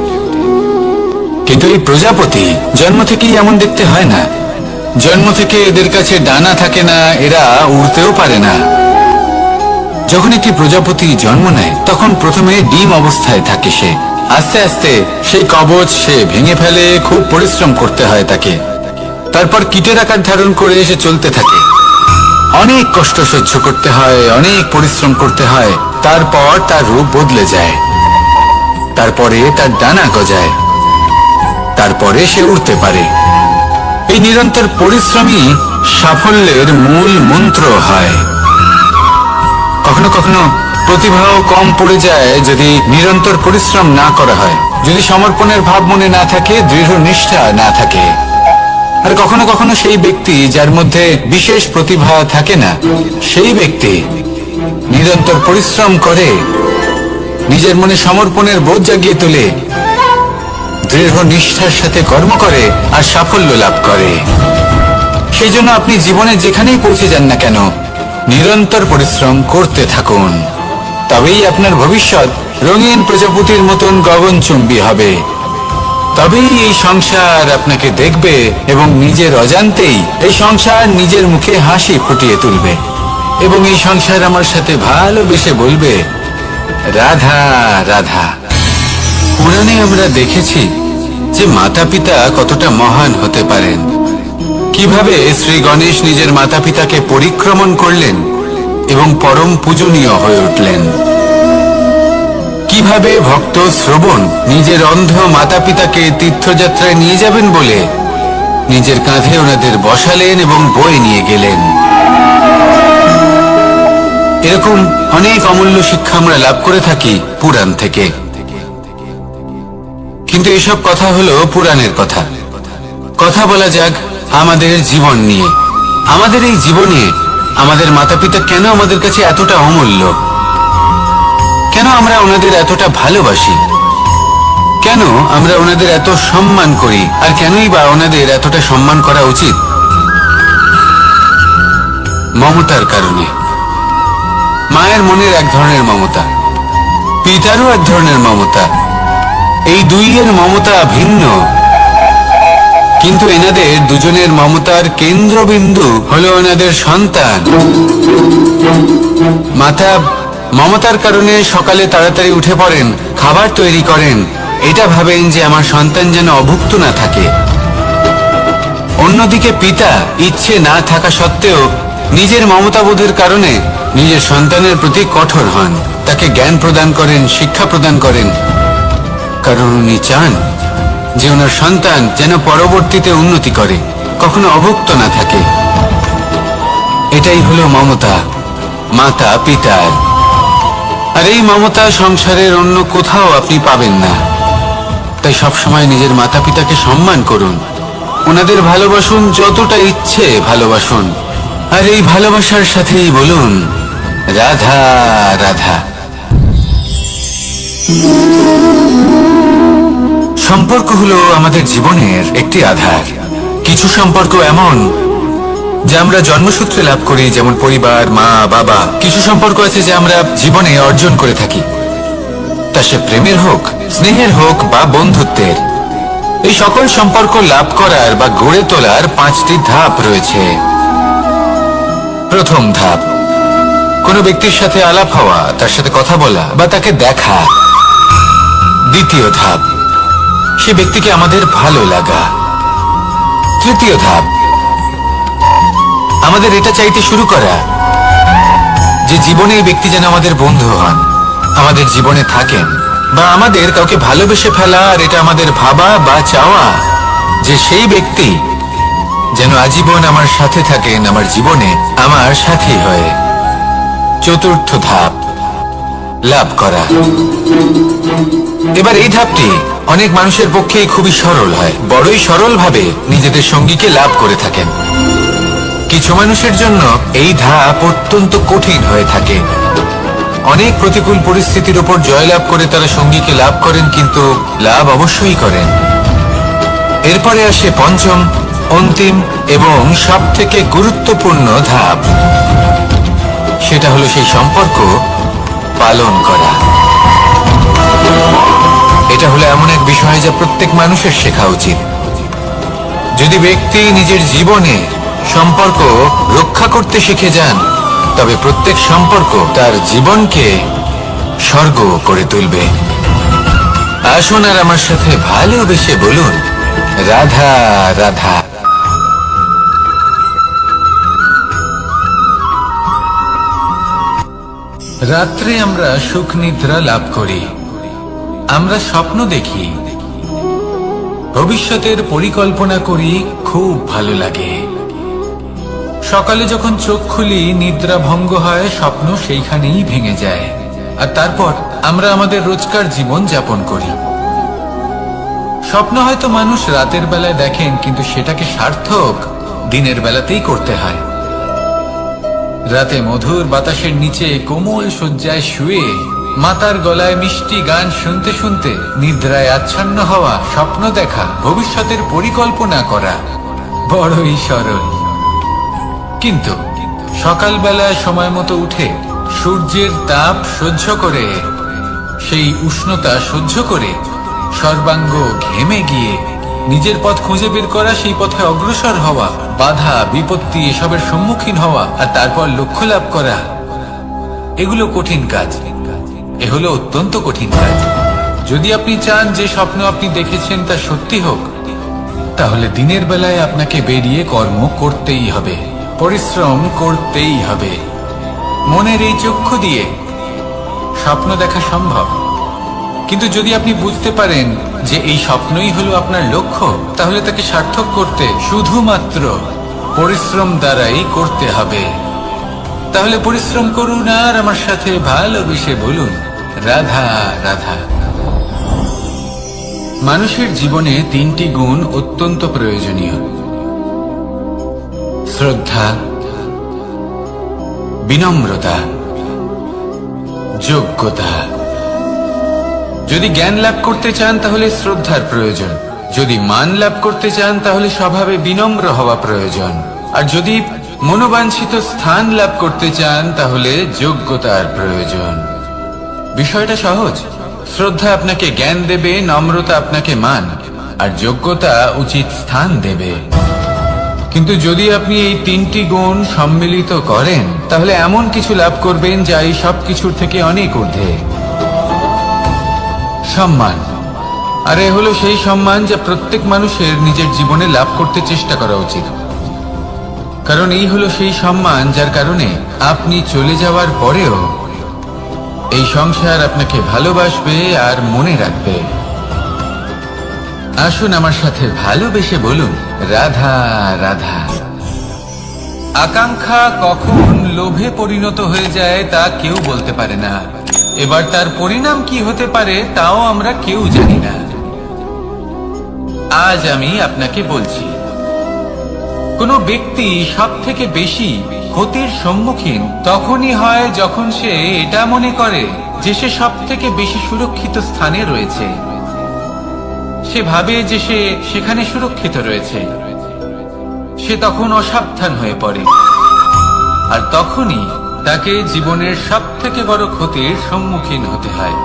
কিন্তু এই প্রজাপতি জন্ম থেকেই এমন দেখতে হয় না। জন্ম থেকে এদের কাছে ডানা থাকে না, এরা উড়তেও পারে না। যখন একটি প্রজাপতি জন্ম নেয় তখন প্রথমে ডিম অবস্থায় থাকে সে। আস্তে আস্তে সেই কবচ সে ভেঙে ফেলে, খুব পরিশ্রম করতে হয় তাকে। তারপর কীটের আকার ধারণ করে সে চলতে থাকে। অনেক কষ্ট সহ্য করতে হয়, অনেক পরিশ্রম করতে হয়। তারপর তার রূপ বদলে যায়, তারপরে তার ডানা গজায়, তারপরে সে উড়তে পারে। এই নিরন্তর পরিশ্রমই সাফল্যের মূল মন্ত্র হয়। কখনো কখনো প্রতিভাও কম পড়ে যায় যদি নিরন্তর পরিশ্রম না করা হয়, যদি সমর্পণের ভাব মনে না থাকে, দৃঢ় নিষ্ঠা না থাকে। আর কখনো কখনো সেই ব্যক্তি যার মধ্যে বিশেষ প্রতিভা থাকে না, সেই ব্যক্তি নিরন্তর পরিশ্রম করে, নিজের মনে সমর্পণের বোধ জাগিয়ে তোলে, দৃঢ় নিষ্ঠার সাথে কর্ম করে আর সাফল্য লাভ করে। সেই জন্য আপনি জীবনে যেখানেই পৌঁছে যান না কেন, নিরন্তর পরিশ্রম করতে থাকুন। তবেই আপনার ভবিষ্যৎ রঙিন প্রজাপতির মতন গগনচুম্বী হবে। তবেই এই সংসার আপনাকে দেখবে এবং নিজের অজান্তেই এই সংসার নিজের মুখে হাসি ফুটিয়ে তুলবে এবং এই সংসার আমার সাথে ভালোবেসে বলবে, রাধা রাধা। পুরাণে আমরা দেখেছি যে মাতা পিতা কতটা মহান হতে পারেন, কিভাবে শ্রী গণেশ নিজের মাতা পিতাকে পরিক্রমণ করলেন এবং পরম পূজনীয় হয়ে উঠলেন। কিভাবে ভক্ত শ্রবণ নিজের অন্ধ মাতা পিতাকে তীর্থযাত্রায় নিয়ে যাবেন বলে নিজের কাঁধে ওনাদের বসালেন এবং বয়ে নিয়ে গেলেন। এরকম অনেক অমূল্য শিক্ষা আমরা লাভ করে থাকি পুরাণ থেকে। কিন্তু এসব কথা হলো পুরাণের কথা। কথা বলা যাক আমাদের জীবন নিয়ে। আমাদের এই জীবনে আমাদের মাতা পিতা কেন আমাদের কাছে এতটা অমূল্য? কেন আমরা ওনাদের এতটা ভালোবাসি? কেন আমরা ওনাদের এত সম্মান করি? আর কেনই বা ওনাদের এতটা সম্মান করা উচিত? মমতার কারণে। মায়ের মনের এক ধরনের মমতা, পিতারও এক ধরনের মমতা। এই দুইয়ের মমতা ভিন্ন, কিন্তু এনাদের দুজনের মমতার কেন্দ্রবিন্দু হলো এনাদের সন্তান। মাতা মমতার কারণে সকালে তাড়াতাড়ি উঠে পড়েন, খাবার তৈরি করেন, এটা ভাবেন যে আমার সন্তান যেন অভুক্ত না থাকে। অন্যদিকে পিতা ইচ্ছে না থাকা সত্ত্বেও নিজের মমতাবোধের কারণে নিজের সন্তানের প্রতি কঠোর হন, তাকে জ্ঞান প্রদান করেন, শিক্ষা প্রদান করেন, কারণ উনি চান যে ওনার সন্তান যেন পরবর্তীতে উন্নতি করে, কখনো অভুক্ত না থাকে। এটাই হলো মমতা মাতা পিতার। আর এই মমতা সংসারের অন্য কোথাও আপনি পাবেন না। তাই সবসময় নিজের মাতা পিতাকে সম্মান করুন, ওনাদের ভালোবাসুন, যতটা ইচ্ছে ভালোবাসুন। আর এই ভালোবাসার সাথেই বলুন, রাধা রাধা। সম্পর্ক হলো আমাদের জীবনের একটি আধার। কিছু সম্পর্ক এমন যা আমরা জন্মসূত্রে লাভ করি, যেমন পরিবার, মা বাবা। কিছু সম্পর্ক আছে যা আমরা জীবনে অর্জন করে থাকি, তা সে প্রেমের হোক, স্নেহের হোক বা বন্ধুত্বের। এই সকল সম্পর্ক লাভ করার বা গড়ে তোলার 5টি ধাপ রয়েছে। প্রথম ধাপ, কোনো ব্যক্তির সাথে আলাপ হওয়া, তার সাথে কথা বলা বা তাকে দেখা। দ্বিতীয় ধাপ, সে ব্যক্তিকে আমাদের ভালো লাগা। তৃতীয় ধাপ, আমাদের এটা চাইতে শুরু করা যে জীবনে এই ব্যক্তি যেন আমাদের বন্ধু হন, আমাদের জীবনে থাকেন, বা আমাদের কাউকে ভালোবেসে ফেলা। আর এটা আমাদের ভাবা বা চাওয়া যে সেই ব্যক্তি যেন আজীবন আমার সাথে থাকেন, আমার জীবনে আমার সাথী হয়ে। চতুর্থ ধাপ, লাভ করা। এবার এই ধাপটি অনেক মানুষের পক্ষে খুবই সরল হয়, বড়ই সরল ভাবে নিজেদের সঙ্গীকে লাভ করে থাকেন। কিছু মানুষের জন্য এই ধাপ অত্যন্ত কঠিন হয়ে থাকে। অনেক প্রতিকূল পরিস্থিতির উপর জয়লাভ করে তারা সঙ্গীকে লাভ করেন, কিন্তু লাভ অবশ্যই করেন। এরপরে আসে পঞ্চম, অন্তিম এবং সবথেকে গুরুত্বপূর্ণ ধাপ। সেটা হলো সেই সম্পর্ক পালন করা। এটা হলো এমন এক বিষয় যা প্রত্যেক মানুষের শেখা উচিত। যদি ব্যক্তি নিজের জীবনে সম্পর্ক রক্ষা করতে শিখে যান, তবে প্রত্যেক সম্পর্ক তার জীবনকে স্বর্গ করে তুলবে। আসুন আর আমার সাথে ভালোবেসে বলুন, রাধা রাধা। রাত্রে আমরা সুখ নিদ্রা লাভ করি, আমরা স্বপ্ন দেখি, ভবিষ্যতের পরিকল্পনা করি, খুব ভালো লাগে। সকালে যখন চোখ খুলি, নিদ্রা ভঙ্গ হয়, স্বপ্ন সেইখানেই ভেঙে যায়। আর তারপর আমরা আমাদের রোজকার জীবন যাপন করি। স্বপ্ন হয়তো মানুষ রাতের বেলায় দেখেন, কিন্তু সেটাকে সার্থক দিনের বেলাতেই করতে হয়। রাতে মধুর বাতাসের নিচে কোমল শয্যায় শুয়ে মাতার গলায় মিষ্টি গান শুনতে শুনতে নিদ্রায় আচ্ছন্ন হওয়া, স্বপ্ন দেখা, ভবিষ্যতের পরিকল্পনা করা বড়ই সরল। কিন্তু সকালবেলায় সময় মতো উঠে সূর্যের তাপ সহ্য করে, সেই উষ্ণতা সহ্য করে সর্বাঙ্গ ঘেমে গিয়ে নিজের পথ খুঁজে বের করা, সেই পথে অগ্রসর হওয়া, বাধা বিপত্তি এসবের সম্মুখীন হওয়া আর তারপর লক্ষ্য লাভ করা, এগুলো কঠিন কাজ। এ হলো অত্যন্ত কঠিন কাজ। যদি আপনি চান যে স্বপ্ন আপনি দেখেছেন তা সত্যি হোক, তাহলে দিনের বেলায় আপনাকে বেরিয়ে কর্ম করতেই হবে, পরিশ্রম করতেই হবে। মনের এই চক্ষু দিয়ে স্বপ্ন দেখা সম্ভব, কিন্তু যদি আপনি বুঝতে পারেন যে এই স্বপ্নই হলো আপনার লক্ষ্য, তাহলে তাকে সার্থক করতে শুধুমাত্র পরিশ্রম দ্বারাই করতে হবে। তাহলে পরিশ্রম করুন আর আমার সাথে ভালোবেসে বলুন, রাধা রাধা। মানুষের জীবনে তিনটি গুণ অত্যন্ত প্রয়োজনীয়: শ্রদ্ধা, বিনম্রতা, যোগ্যতা। যদি জ্ঞান লাভ করতে চান তাহলে শ্রদ্ধার প্রয়োজন, যদি মান লাভ করতে চান তাহলে স্বভাবে বিনম্র হওয়া প্রয়োজন, আর যদি মনোবাঞ্ছিত স্থান লাভ করতে চান তাহলে যোগ্যতার প্রয়োজন। বিষয়টা সহজ। শ্রদ্ধা আপনাকে জ্ঞান দেবে, নম্রতা আপনাকে মান, আর যোগ্যতা উচিত স্থান দেবে। কিন্তু যদি আপনি এই তিনটি গুণ সম্মিলিত করেন তাহলে এমন কিছু লাভ করবেন যা এই সব কিছুর থেকে অনেক ঊর্ধ্বে। সম্মান। আর এ হলো সেই সম্মান যা প্রত্যেক মানুষের নিজের জীবনে লাভ করতে চেষ্টা করা উচিত, কারণ এই হলো সেই সম্মান যার কারণে আপনি চলে যাওয়ার পরেও এই সংসার আপনাকে ভালোবাসবে আর মনে রাখবে। আসুন আমার সাথে ভালোবেসে বলুন, রাধা রাধা। আকাঙ্ক্ষা কখন লোভে পরিণত হয়ে যায় তা কেউ বলতে পারে না। এবার তার পরিণাম কি হতে পারে তাও আমরা কেউ জানি না। আজ আমি আপনাকে বলছি, কোনো ব্যক্তি সব থেকে বেশি ক্ষতির সম্মুখীন তখনই হয় যখন সে এটা মনে করে যে সে সব থেকে বেশি সুরক্ষিত স্থানে রয়েছে। সে ভাবে যে সে সেখানে সুরক্ষিত রয়েছে। সে তখন অসাবধান হয়ে পড়ে, আর তখনই তাকে জীবনের সব থেকে বড় ক্ষতির সম্মুখীন হতে হয়।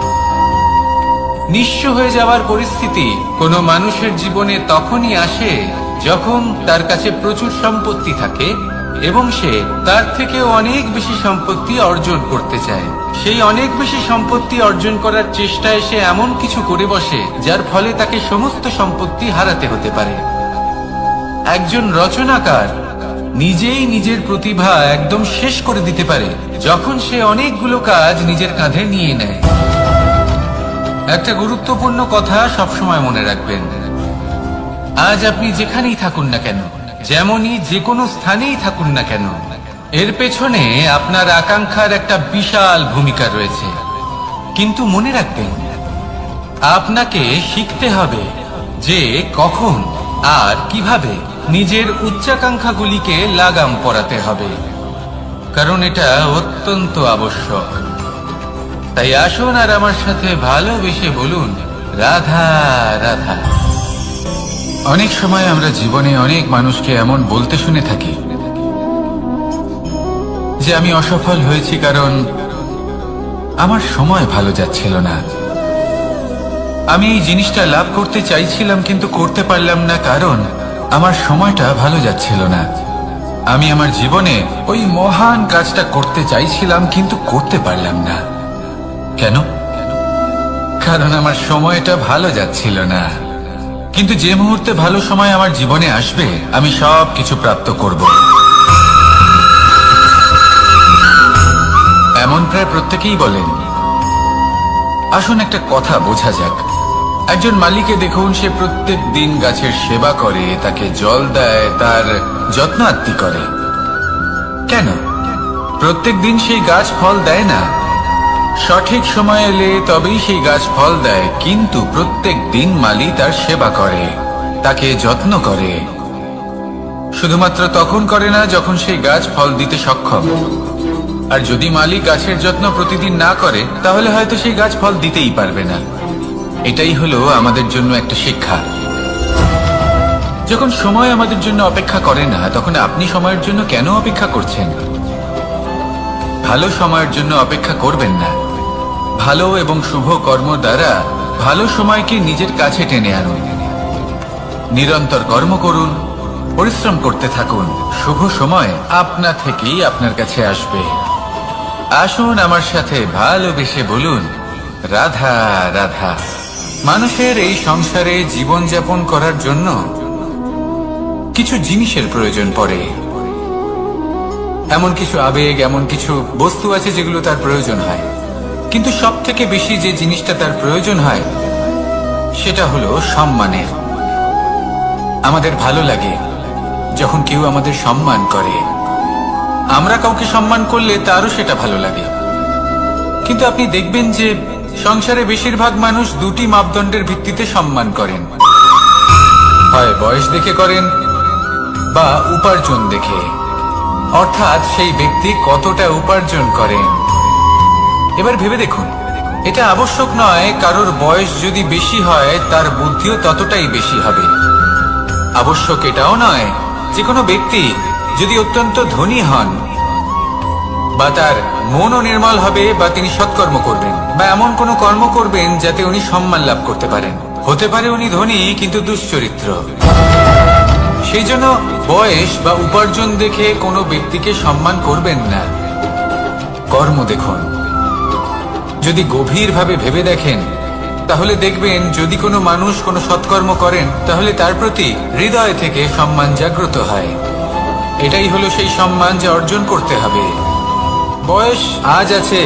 নিঃস্ব হয়ে যাওয়ার পরিস্থিতি কোনো মানুষের জীবনে তখনই আসে যখন তার কাছে প্রচুর সম্পত্তি থাকে এবং সে তার থেকেও অনেক বেশি সম্পত্তি অর্জন করতে চায়। সেই অনেক বেশি সম্পত্তি অর্জন করার চেষ্টায় সে এমন কিছু করে বসে যার ফলে তাকে সমস্ত সম্পত্তি হারাতে হতে পারে। একজন রচনাকার নিজেই নিজের প্রতিভা একদম শেষ করে দিতে পারে যখন সে অনেকগুলো কাজ নিজের কাঁধে নিয়ে নেয়। একটা গুরুত্বপূর্ণ কথা সবসময় মনে রাখবেন, আজ আপনি যেখানেই থাকুন না কেন, যেমনই যে কোনো স্থানেই থাকুন না কেন, এর পেছনে আপনার আকাঙ্ক্ষার একটা বিশাল ভূমিকা রয়েছে। কিন্তু মনে রাখবেন, আপনাকে শিখতে হবে যে কখন আর কিভাবে নিজের উচ্চাকাঙ্ক্ষাগুলিকে লাগাম পরাতে হবে, কারণ এটা অত্যন্ত আবশ্যক। তাই আসুন আর আমার সাথে ভালোবেসে বলুন, রাধা রাধা। অনেক সময় আমরা জীবনে অনেক মানুষকে এমন বলতে শুনে থাকি যে আমি অসফল হয়েছি কারণ আমার সময় ভালো যাচ্ছিল না। আমি এই জিনিসটা লাভ করতে চাইছিলাম কিন্তু করতে পারলাম না কারণ আমার সময়টা ভালো যাচ্ছিল না। আমি আমার জীবনে ওই মহান কাজটা করতে চাইছিলাম কিন্তু করতে পারলাম না। কেন? কারণ আমার সময়টা ভালো যাচ্ছিল না। কিন্তু যে মুহূর্তে ভালো সময় আমার জীবনে আসবে আমি সব কিছু প্রাপ্ত করব। এমন প্রায় প্রত্যেকেই বলেন। আসুন একটা কথা বোঝা যাক। একজন মালিকে দেখুন, সে প্রত্যেক দিন গাছের সেবা করে, তাকে জল দেয়, তার যত্ন আত্তি করে। কেন? প্রত্যেক দিন সেই গাছ ফল দেয় না। সঠিক সময় এলে তবেই সেই গাছ ফল দেয়, কিন্তু প্রত্যেক দিন মালি তার সেবা করে, তাকে যত্ন করে। শুধুমাত্র তখন করে না যখন সেই গাছ ফল দিতে সক্ষম। আর যদি মালিক গাছের যত্ন প্রতিদিন না করে তাহলে হয়তো সেই গাছ ফল দিতেই পারবে না। এটাই হলো আমাদের জন্য একটা শিক্ষা। যখন সময় আমাদের জন্য অপেক্ষা করে না তখন আপনি সময়ের জন্য কেন অপেক্ষা করছেন? ভালো সময়ের জন্য অপেক্ষা করবেন না। ভালো এবং শুভ কর্ম দ্বারা ভালো সময়কে নিজের কাছে টেনে আনুন। নিরন্তর কর্ম করুন, পরিশ্রম করতে থাকুন। শুভ সময় আপনা থেকেই আপনার কাছে আসবে। আসুন আমার সাথে ভালোবেসে বলুন, রাধা রাধা। মানুষের এই সংসারে জীবনযাপন করার জন্য কিছু জিনিসের প্রয়োজন পড়ে। এমন কিছু আবেগ, এমন কিছু বস্তু আছে যেগুলো তার প্রয়োজন হয়। কিন্তু সব থেকে বেশি যে জিনিসটা তার প্রয়োজন হয় সেটা হলো সম্মানের। আমাদের ভালো লাগে যখন কেউ আমাদের সম্মান করে। আমরা কাউকে সম্মান করলে তারও সেটা ভালো লাগে। কিন্তু আপনি দেখবেন যে সংসারে বেশিরভাগ মানুষ দুটি মাপদণ্ডের ভিত্তিতে সম্মান করেন, হয় বয়স দেখে করেন বা উপার্জন দেখে, অর্থাৎ সেই ব্যক্তি কতটা উপার্জন করেন। এবার ভেবে দেখুন, এটা আবশ্যক নয় কারোর বয়স যদি বেশি হয় তার বুদ্ধিও ততটাই বেশি হবে। আবশ্যক এটাও নয় যে কোনো ব্যক্তি যদি অত্যন্ত ধনী হন বা তার মনও নির্মল হবে বা তিনি সৎকর্ম করবেন বা এমন কোনো কর্ম করবেন যাতে উনি সম্মান লাভ করতে পারেন। হতে পারে উনি ধনী কিন্তু দুশ্চরিত্র। সেই জন্য বয়স বা উপার্জন দেখে কোনো ব্যক্তিকে সম্মান করবেন না, কর্ম দেখুন। যদি গভীরভাবে ভেবে দেখেন তাহলে দেখবেন যদি কোনো মানুষ কোনো সৎকর্ম করেন তাহলে তার প্রতি হৃদয় থেকে সম্মান জাগ্রত হয়। এটাই হলো সেই সম্মান যা অর্জন করতে হবে। বয়স আজ আছে,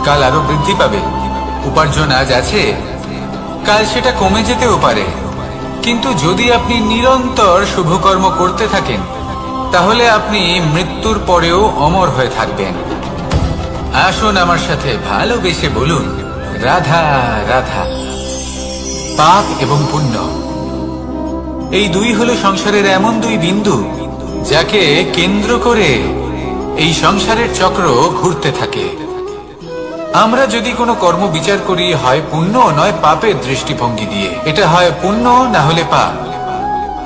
কাল আরো বৃদ্ধি পাবে। উপার্জন আজ আছে, কাল সেটা কমে যেতেও পারে। কিন্তু যদি আপনি নিরন্তর শুভকর্ম করতে থাকেন তাহলে আপনি মৃত্যুর পরেও অমর হয়ে থাকবেন। আসুন আমার সাথে ভালোবেসে বলুন, রাধা রাধা। পাপ এবং পুণ্য, এই দুই হলো সংসারের এমন দুই বিন্দু যাকে কেন্দ্র করে এই সংসারের চক্র ঘুরতে থাকে। আমরা যদি কোনো কর্ম বিচার করি হয় পুণ্য নয় পাপের দৃষ্টিভঙ্গি দিয়ে, এটা হয় পুণ্য না হলে পাপ।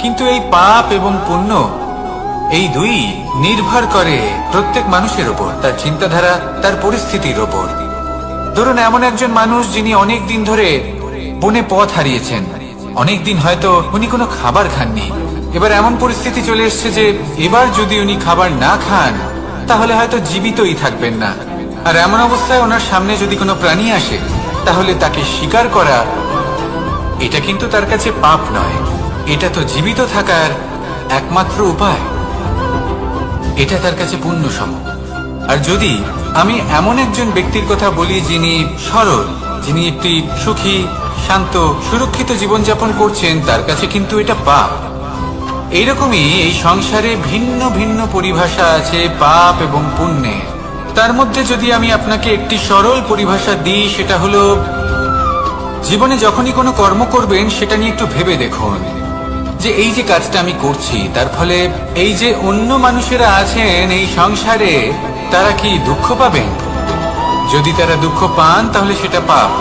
কিন্তু এই পাপ এবং পুণ্য এই দুই নির্ভর করে প্রত্যেক মানুষের ওপর, তার চিন্তাধারা, তার পরিস্থিতির ওপর। ধরুন এমন একজন মানুষ যিনি অনেক দিন ধরে বনে পথ হারিয়েছেন, অনেক দিন হয়তো উনি কোনো খাবার খাননি। এবার এমন পরিস্থিতি চলে এসছে যে এবার যদি উনি খাবার না খান তাহলে হয়তো জীবিতই থাকবেন না। আর এমন অবস্থায় ওনার সামনে যদি কোনো প্রাণী আসে তাহলে তাকে শিকার করা, এটা কিন্তু তার কাছে পাপ নয়, এটা তো জীবিত থাকার একমাত্র উপায়। এটা তার কাছে পুণ্য সম। আর যদি আমি এমন একজন ব্যক্তির কথা বলি যিনি সরল, যিনি একটি সুখী, শান্ত, সুরক্ষিত জীবনযাপন করছেন, তার কাছে কিন্তু এটা পাপ। এইরকমই এই সংসারে ভিন্ন ভিন্ন পরিভাষা আছে পাপ এবং পুণ্যের। তার মধ্যে যদি আমি আপনাকে একটি সরল পরিভাষা দিই, সেটা হলো জীবনে যখনই কোনো কর্ম করবেন সেটা নিয়ে একটু ভেবে দেখুন যে এই যে কাজটা আমি করছি তার ফলে এই যে অন্য মানুষেরা আছেন এই সংসারে তারা কি দুঃখ পাবেন? যদি তারা দুঃখ পান তাহলে সেটা পাপ।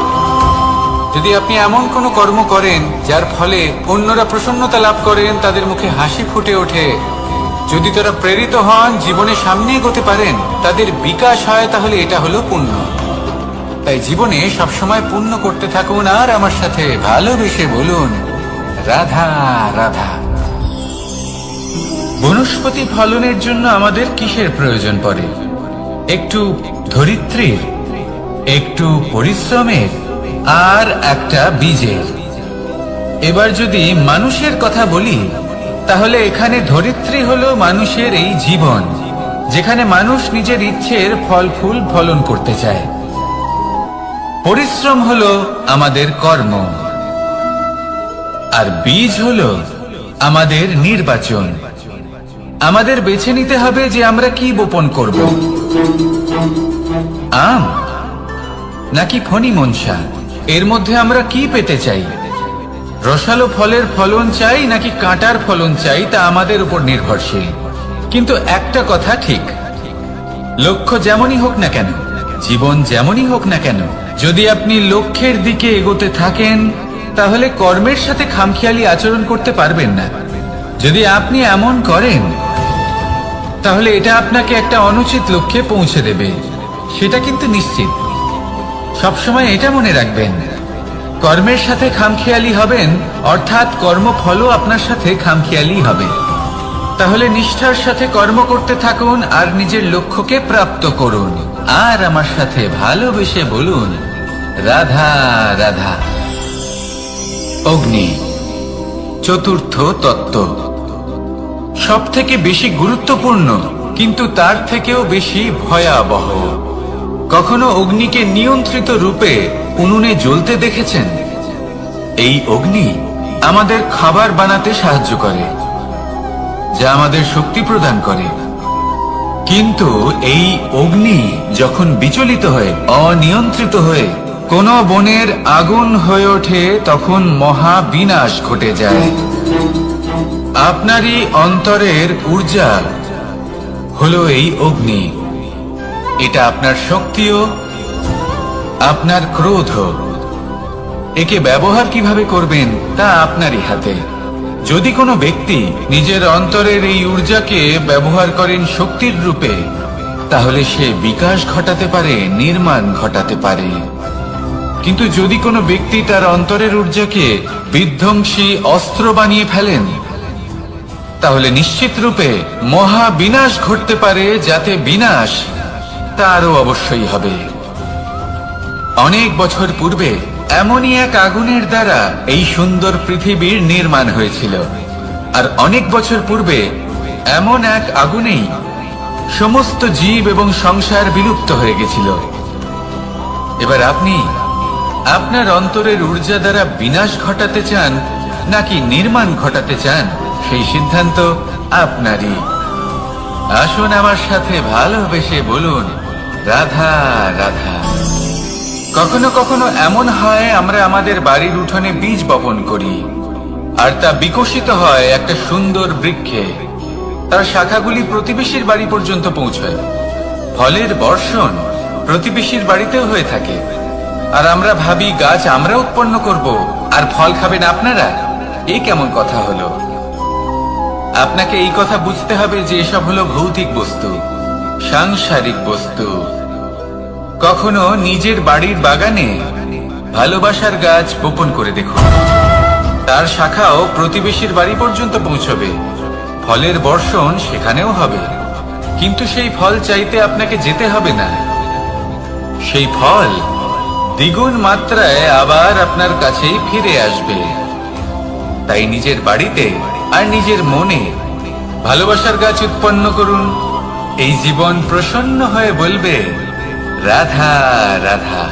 যদি আপনি এমন কোনো কর্ম করেন যার ফলে অন্যরা প্রসন্নতা লাভ করেন, তাদের মুখে হাসি ফুটে ওঠে, যদি তারা প্রেরিত হন, জীবনে সামনে এগোতে পারেন, তাদের বিকাশ হয়, তাহলে এটা হলো পুণ্য। তাই জীবনে সবসময় পুণ্য করতে থাকুন আর আমার সাথে ভালোবেসে বলুন, রাধা রাধা। বনস্পতি ফলনের জন্য আমাদের কিসের প্রয়োজন পড়ে? একটু ধরিত্রীর, একটু পরিশ্রমের আর একটা বীজের। এবার যদি মানুষের কথা বলি তাহলে এখানে ধরিত্রী হলো মানুষের এই জীবন, যেখানে মানুষ নিজের ইচ্ছের ফল ফুল ফলন করতে চায়। পরিশ্রম হলো আমাদের কর্ম, আর বীজ হলো আমাদের নির্বাচন। আমাদের বেছে নিতে হবে যে আমরা কি বপন করব, আম নাকি ফণি মনসা। এর মধ্যে আমরা কি পেতে চাই? রসালো ফলের ফলন চাই নাকি কাঁটার ফলন চাই, তা আমাদের উপর নির্ভরশীল। কিন্তু একটা কথা ঠিক, লক্ষ্য যেমনই হোক না কেন, জীবন যেমনই হোক না কেন, যদি আপনি লক্ষ্যের দিকে এগোতে থাকেন তাহলে কর্মের সাথে খামখেয়ালি আচরণ করতে পারবেন না। যদি আপনি এমন করেন তাহলে এটা আপনাকে একটা অনুচিত লক্ষ্যে পৌঁছে দেবে, সেটা কিন্তু নিশ্চিত। সবসময় এটা মনে রাখবেন, কর্মের সাথে খামখেয়ালি হবেন, অর্থাৎ কর্মফলও আপনার সাথে খামখেয়ালি হবে। তাহলে নিষ্ঠার সাথে কর্ম করতে থাকুন আর নিজের লক্ষ্যকে প্রাপ্ত করুন। আর আমার সাথে ভালোবেসে বলুন, রাধা রাধা। অগ্নি, চতুর্থ তত্ত্ব, সব থেকে বেশি গুরুত্বপূর্ণ কিন্তু তার থেকেও বেশি ভয়াবহ। কখনো অগ্নিকে নিয়ন্ত্রিত রূপে উনুনে জ্বলতে দেখেছেন? এই অগ্নি আমাদের খাবার বানাতে সাহায্য করে, যা আমাদের শক্তি প্রদান করে। কিন্তু এই অগ্নি যখন বিচলিত হয়ে, অনিয়ন্ত্রিত হয়ে কোন বনের আগুন হয়ে ওঠে, তখন মহা বিনাশ ঘটে যায়। আপনারই অন্তরের ঊর্জা হলো এই অগ্নি। এটা আপনার শক্তিও, আপনার ক্রোধও। একে ব্যবহার কিভাবে করবেন তা আপনারই হাতে। যদি কোনো ব্যক্তি নিজের অন্তরের এই ঊর্জাকে ব্যবহার করেন শক্তির রূপে, তাহলে সে বিকাশ ঘটাতে পারে, নির্মাণ ঘটাতে পারে। কিন্তু যদি কোনো ব্যক্তি তার অন্তরের ঊর্জাকে বিধ্বংসী অস্ত্র বানিয়ে ফেলেন, তাহলে নিশ্চিত রূপে মহা বিনাশ ঘটতে পারে, যাতে বিনাশ তারও অবশ্যই হবে। অনেক বছর পূর্বে এমনই এক আগুনের দ্বারা এই সুন্দর পৃথিবীর নির্মাণ হয়েছিল। আর অনেক বছর পূর্বে এমন এক আগুনেই সমস্ত জীব এবং সংসার বিলুপ্ত হয়ে গেছিল। এবার আপনি আপনার অন্তরের ঊর্জা দ্বারা বিনাশ ঘটাতে চান নাকি নির্মাণ ঘটাতে চান, সেই সিদ্ধান্ত আপনারই। আসুন আমার সাথে ভালোবেসে বলুন, রাধা রাধা। কখনো কখনো এমন হয়, আমরা আমাদের বাড়ির উঠোনে বীজ বপন করি আর তা বিকশিত হয় একটা সুন্দর বৃক্ষে। তার শাখাগুলি প্রতিবেশীর বাড়ি পর্যন্ত পৌঁছায়। ফলের বর্ষণ প্রতিবেশীর বাড়িতেও হয়ে থাকে। আর আমরা ভাবি গাছ আমরা উৎপন্ন করব আর ফল খাবেন আপনারা। এই কেমন কথা হলো? আপনাকে এই কথা বুঝতে হবে যে এসব হলো ভৌতিক বস্তু, সাংসারিক বস্তু। কখনো নিজের বাড়ির বাগানে ভালোবাসার গাছ বপন করে দেখুন। তার শাখাও প্রতিবেশীর বাড়ি পর্যন্ত পৌঁছবে, ফলের বর্ষণ সেখানেও হবে। কিন্তু সেই ফল চাইতে আপনাকে যেতে হবে না, সেই ফল দ্বিগুণ মাত্রায় আবার আপনার কাছেই ফিরে আসবে। তাই নিজের বাড়িতে আর নিজের মনে ভালোবাসার গাছ উৎপন্ন করুন। এই জীবন প্রসন্ন হয়ে বলবে, রাধা রাধা।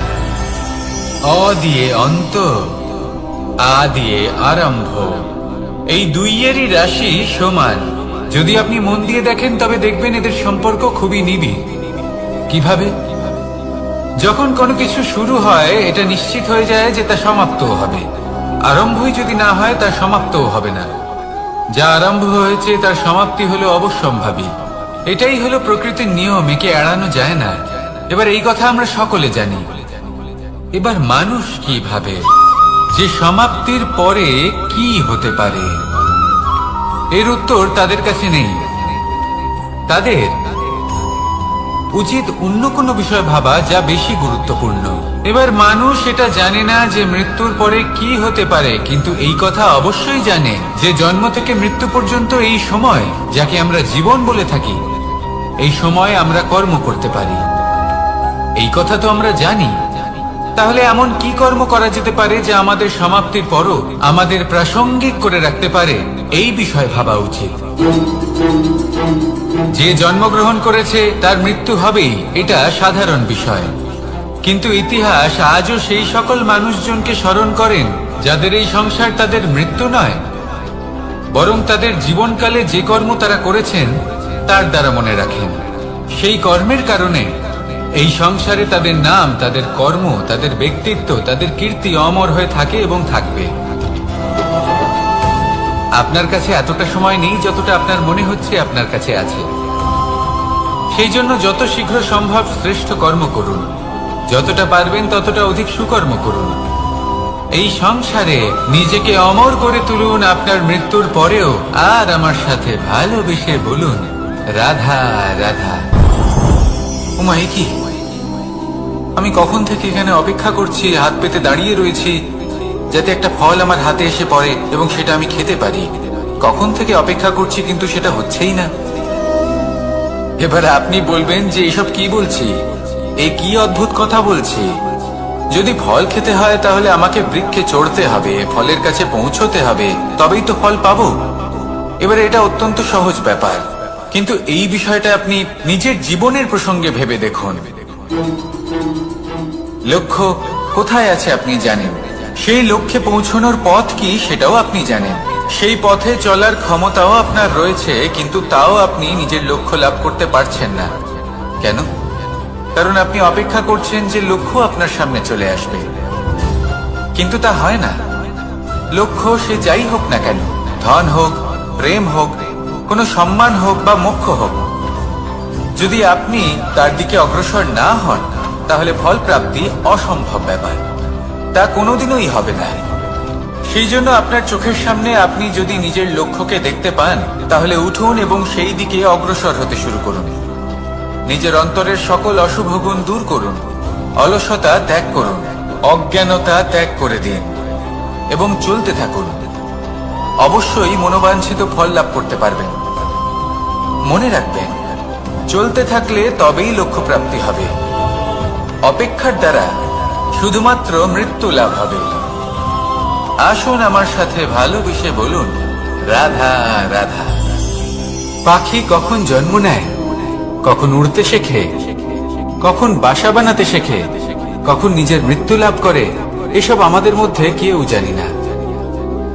অ দিয়ে অন্ত, আ দিয়ে আরম্ভ। এই দুইয়েরই রাশি সমান। যদি আপনি মন দিয়ে দেখেন তবে দেখবেন এদের সম্পর্ক খুবই নিবিড়। কিভাবে? যখন কোনো কিছু শুরু হয়, এটা নিশ্চিত হয়ে যায় যে তা সমাপ্তও হবে। আরম্ভই যদি না হয়, তা সমাপ্তও হবে না। যা আরম্ভ হয়েছে তার সমাপ্তি হলো অবশ্যম্ভাবী। এটাই হলো প্রকৃতির নিয়ম, একে এড়ানো যায় না। এবার এই কথা আমরা সকলে জানি। এবার মানুষ কি ভাবে যে সমাপ্তির পরে কি হতে পারে, এর উত্তর তাদের কাছে নেই। তাদের উচিত অন্য কোনো বিষয় ভাবা যা বেশি গুরুত্বপূর্ণ। এবার মানুষ এটা জানে না যে মৃত্যুর পরে কি হতে পারে, কিন্তু এই কথা অবশ্যই জানে যে জন্ম থেকে মৃত্যু পর্যন্ত এই সময়, যাকে আমরা জীবন বলে থাকি, এই সময় আমরা কর্ম করতে পারি। এই কথা তো আমরা জানি। তাহলে এমন কি কর্ম করা যেতে পারে যা আমাদের সমাপ্তির পরও আমাদের প্রাসঙ্গিক করে রাখতে পারে, এই বিষয়ে ভাবা উচিত। যে জন্মগ্রহণ করেছে তার মৃত্যু হবেই, এটা সাধারণ বিষয়। কিন্তু ইতিহাস আজও সেই সকল মানুষজনকে স্মরণ করেন যাদের এই সংসার তাদের মৃত্যু নয়, বরং তাদের জীবনকালে যে কর্ম তারা করেছেন তার দ্বারা মনে রাখেন। সেই কর্মের কারণে এই সংসারে তাদের নাম, তাদের কর্ম, তাদের ব্যক্তিত্ব, তাদের কীর্তি অমর হয়ে থাকে এবং থাকবে। আপনার কাছে এতটা সময় নেই যতটা আপনার মনে হচ্ছে আপনার কাছে আছে। সেই জন্য যত শীঘ্র সম্ভব শ্রেষ্ঠ কর্ম করুন, যতটা পারবেন ততটা অধিক সুকর্ম করুন। এই সংসারে নিজেকে অমর করে তুলুন আপনার মৃত্যুর পরেও। আর আমার সাথে ভালোবেসে বলুন, রাধা রাধা। উমা, কি আমি কখন থেকে এখানে অপেক্ষা করছি, হাত পেতে দাঁড়িয়ে রয়েছি, যাতে একটা ফল আমার হাতে এসে পড়ে এবং সেটা আমি খেতে পারি। কখন থেকে অপেক্ষা করছি, কিন্তু সেটা হচ্ছেই না। এবার আপনি বলবেন যে এসব কি বলছি, এ কি অদ্ভুত কথা বলছি। যদি ফল খেতে হয় তাহলে আমাকে বৃক্ষে চড়তে হবে, ফলের কাছে পৌঁছতে হবে, তবেই তো ফল পাবো। এবারে এটা অত্যন্ত সহজ ব্যাপার, কিন্তু এই বিষয়টা আপনি নিজের জীবনের প্রসঙ্গে ভেবে দেখুন। লক্ষ্য কোথায় আছে আপনি জানেন, সেই লক্ষ্যে পৌঁছানোর পথ কি সেটাও আপনি জানেন, সেই পথে চলার ক্ষমতাও আপনার রয়েছে, কিন্তু তাও আপনি নিজের লক্ষ্য লাভ করতে পারছেন না। কেন? কারণ আপনি অপেক্ষা করছেন যে লক্ষ্য আপনার সামনে চলে আসবে, কিন্তু তা হয় না। লক্ষ্য সে যাই হোক না কেন, ধন হোক, প্রেম হোক, কোনো সম্মান হোক বা মোক্ষ হোক, যদি আপনি তার দিকে অগ্রসর না হন তাহলে ফল প্রাপ্তি অসম্ভব ব্যাপার, তা কোনোদিনই হবে না। সেই জন্য আপনার চোখের সামনে আপনি যদি নিজের লক্ষ্যকে দেখতে পান তাহলে উঠুন এবং সেই দিকে অগ্রসর হতে শুরু করুন। নিজের অন্তরের সকল অশুভ গুণ দূর করুন, অলসতা ত্যাগ করুন, অজ্ঞানতা ত্যাগ করে দিন এবং চলতে থাকুন। অবশ্যই মনোবাঞ্ছিত ফল লাভ করতে পারবেন। মনে রাখবেন, চলতে থাকলে তবেই লক্ষ্য প্রাপ্তি হবে। অপেক্ষার দ্বারা শুধুমাত্র মৃত্যু লাভ হবে। আসুন আমার সাথে ভালোবেসে বলুন, রাধা রাধা। পাখি কখন জন্ম নেয়, কখন উড়তে শেখে, কখন বাসা বানাতে শেখে, কখন নিজের মৃত্যু লাভ করে, এসব আমাদের মধ্যে কেউ জানি না।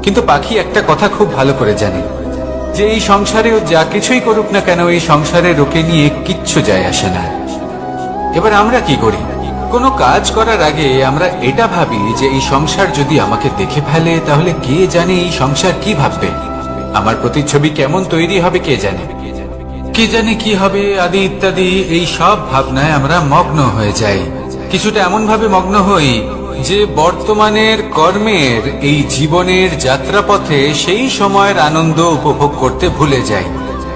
কিন্তু পাখি একটা কথা খুব ভালো করে জানে, যে এই সংসারে ও যা কিছুই করুক না কেন, এই সংসারে ওকে নিয়ে কিচ্ছু যায় আসে না। এবার আমরা কি করি? কোনো কাজ করার আগে আমরা এটা ভাবি যে এই সংসার যদি আমাকে দেখে ফেলে তাহলে কে জানে এই সংসার কি ভাববে, আমার প্রতিচ্ছবি কেমন তৈরি হবে কে জানে, কে জানে কি হবে আদি ইত্যাদি। এই সব ভাবনায় আমরা মগ্ন হয়ে যাই। কিছুটা এমন ভাবে মগ্ন হই যে বর্তমানের কর্মের এই জীবনের যাত্রাপথে সেই সময়ের আনন্দ উপভোগ করতে ভুলে যাই।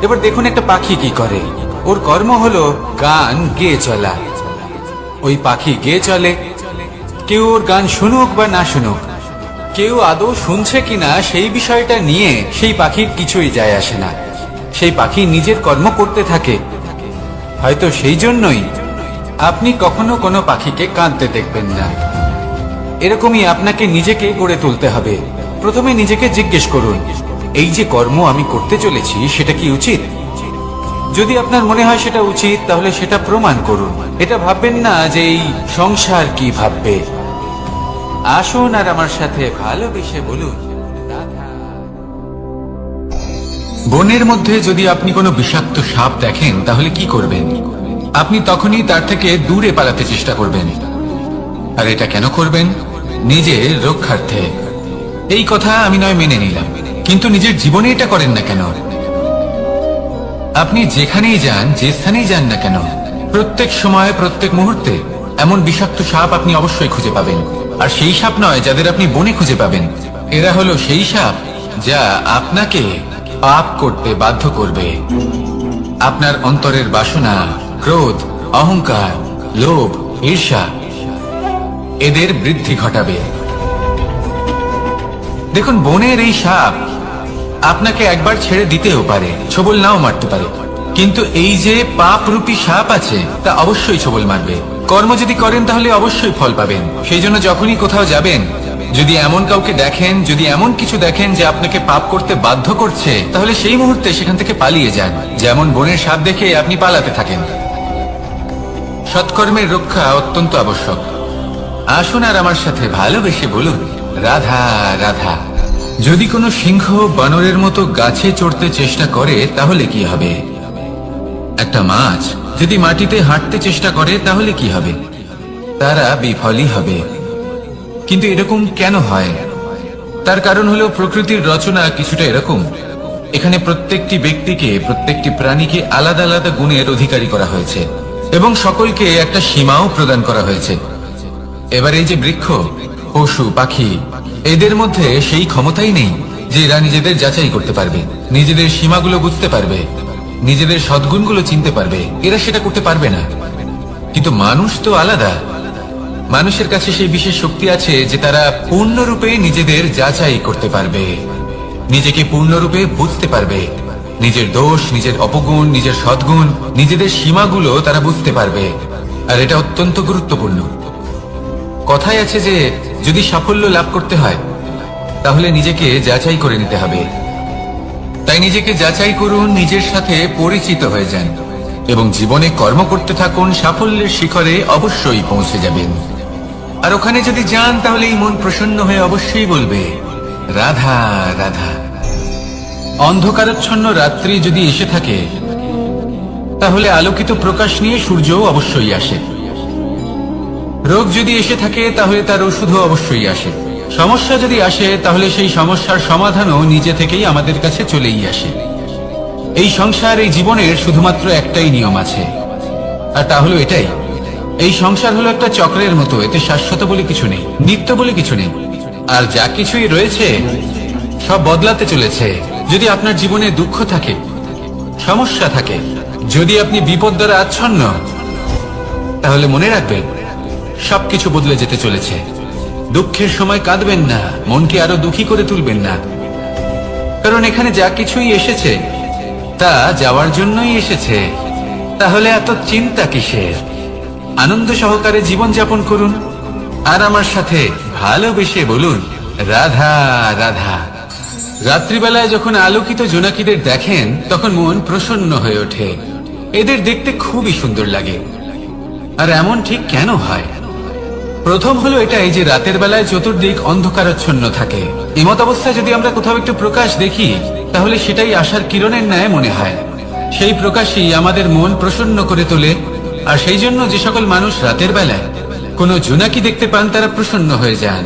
এবার দেখুন একটা পাখি কি করে, ওর কর্ম হলো গান গেয়ে চলা। ওই পাখি গেয়ে চলে, কেউ ওর গান শুনুক বা না শুনুক, কেউ আদৌ শুনছে কিনা সেই বিষয়টা নিয়ে সেই পাখির কিছুই যায় আসে না। সেই পাখি নিজের কর্ম করতে থাকে। হয়তো সেই জন্যই আপনি কখনো কোনো পাখিকে কাঁদতে দেখবেন না। এরকমই আপনাকে নিজেকে গড়ে তুলতে হবে। প্রথমে নিজেকে জিজ্ঞেস করুন, এই যে কর্ম আমি করতে চলেছি সেটা কি উচিত? যদি আপনার মনে হয় সেটা উচিত তাহলে সেটা প্রমাণ করুন। এটা ভাববেন না যে এই সংসার কি ভাববে। আসুন আর আমার সাথে ভালোবেসে বলুন, বনের মধ্যে যদি আপনি কোনো বিষাক্ত সাপ দেখেন তাহলে কি করবেন? আপনি তখনই তার থেকে দূরে পালাতে চেষ্টা করবেন। আর এটা কেন করবেন? নিজের রক্ষার্থে। এই কথা আমি নয় মেনে নিলাম, কিন্তু নিজের জীবনে এটা করেন না কেন? আপনি যেখানেই যান, যে স্থানেই যান না কেন, প্রত্যেক সময় প্রত্যেক মুহূর্তে এমন বিষাক্ত সাপ আপনি অবশ্যই খুঁজে পাবেন। আর সেই সাপ নয় যাদের আপনি বনে খুঁজে পাবেন, এরা হলো সেই সাপ যা আপনাকে পাপ করতে বাধ্য করবে। আপনার অন্তরের বাসনা, ক্রোধ, অহংকার, লোভ, ঈর্ষা এদের বৃদ্ধি ঘটাবে। দেখুন, বনের এই সাপ আপনাকে একবার ছেড়ে দিতেও পারে, ছোবল নাও মারতে পারে, কিন্তু এই যে পাপরূপী সাপ আছে তা অবশ্যই ছোবল মারবে। কর্ম যদি করেন তাহলে অবশ্যই ফল পাবেন। সেই জন্য যখনই কোথাও যাবেন, যদি এমন কাউকে দেখেন, যদি এমন কিছু দেখেন যে আপনাকে পাপ করতে বাধ্য করছে, তাহলে সেই মুহূর্তে সেখান থেকে পালিয়ে যান। যেমন বনের সাপ দেখে আপনি পালাতে থাকেন। সৎকর্মের রক্ষা অত্যন্ত আবশ্যক। আসুন আর আমার সাথে ভালোবেসে বলুন, রাধা রাধা। যদি কোনো সিংহ বানরের মতো গাছে চড়তে চেষ্টা করে তাহলে কি হবে? একটা মাছ যদি মাটিতে হাঁটতে চেষ্টা করে তাহলে কি হবে? তারা বিফলই হবে। কিন্তু এরকম কেন হয়? তার কারণ হলো প্রকৃতির রচনা কিছুটা এরকম। এখানে প্রত্যেকটি ব্যক্তিকে, প্রত্যেকটি প্রাণীকে আলাদা আলাদা গুণের অধিকারী করা হয়েছে এবং সকলকে একটা সীমাও প্রদান করা হয়েছে। এবার এই যে বৃক্ষ, পশু, পাখি, এদের মধ্যে সেই ক্ষমতাই নেই যে এরা নিজেদের যাচাই করতে পারবে, নিজেদের সীমাগুলো বুঝতে পারবে, নিজেদের সদ্গুণগুলো চিনতে পারবে। এরা সেটা করতে পারবে না। কিন্তু মানুষ তো আলাদা। মানুষের কাছে সেই বিশেষ শক্তি আছে যে তারা পূর্ণরূপে নিজেদের যাচাই করতে পারবে, নিজেকে পূর্ণরূপে বুঝতে পারবে, নিজের দোষ, নিজের অপগুণ, নিজের সদ্গুণ, নিজেদের সীমাগুলো তারা বুঝতে পারবে। আর এটা অত্যন্ত গুরুত্বপূর্ণ। কথায় আছে যে যদি সাফল্য লাভ করতে হয় তাহলে নিজেকে যাচাই করে নিতে হবে। তাই নিজেকে যাচাই করুন, নিজের সাথে পরিচিত হয়ে যান এবং জীবনে কর্ম করতে থাকুন। সাফল্যের শিখরে অবশ্যই পৌঁছে যাবেন। আর ওখানে যদি যান তাহলে এই মন প্রসন্ন হয়ে অবশ্যই বলবে রাধা রাধা। অন্ধকারাচ্ছন্ন রাত্রি যদি এসে থাকে তাহলে আলোকিত প্রকাশ নিয়ে সূর্যও অবশ্যই আসে। রোগ যদি এসে থাকে তাহলে তার ওষুধও অবশ্যই আসে। সমস্যা যদি আসে তাহলে সেই সমস্যার সমাধানও নিজে থেকেই আমাদের কাছে চলেই আসে। এই সংসার, এই জীবনের শুধুমাত্র একটাই নিয়ম আছে, আর তা হলো এটাই, এই সংসার হলো একটা চক্রের মতো। এতে শাশ্বত বলে কিছু নেই, নিত্য বলে কিছু নেই। আর যা কিছুই রয়েছে সব বদলাতে চলেছে। যদি আপনার জীবনে দুঃখ থাকে, সমস্যা থাকে, যদি আপনি বিপদ দ্বারা আচ্ছন্ন, তাহলে মনে রাখবেন সবকিছু বদলে যেতে চলেছে। দুঃখের সময় কাঁদবেন না, মনকে আরো দুঃখী করে তুলবেন না, কারণ এখানে যা কিছুই এসেছে তা যাওয়ার জন্যই এসেছে। তাহলে এত চিন্তা কিসের? আনন্দ সহকারে জীবন যাপন করুন আর আমার সাথে ভালোবেসে বলুন রাধা রাধা। রাত্রিবেলায় যখন আলোকিত জোনাকিদের দেখেন তখন মন প্রসন্ন হয়ে ওঠে। এদের দেখতে খুবই সুন্দর লাগে। আর এমন ঠিক কেন হয়? প্রথম হলো এটাই যে রাতের বেলায় চতুর্দিক অন্ধকারাচ্ছন্ন থাকে। এমত অবস্থায় যদি আমরা কোথাও একটু প্রকাশ দেখি তাহলে সেটাই আশার কিরণের ন্যায় মনে হয়। সেই প্রকাশই আমাদের মন প্রসন্ন করে তোলে। আর সেই জন্য যে সকল মানুষ রাতের বেলায় কোনো জোনাকি দেখতে পান তারা প্রসন্ন হয়ে যান।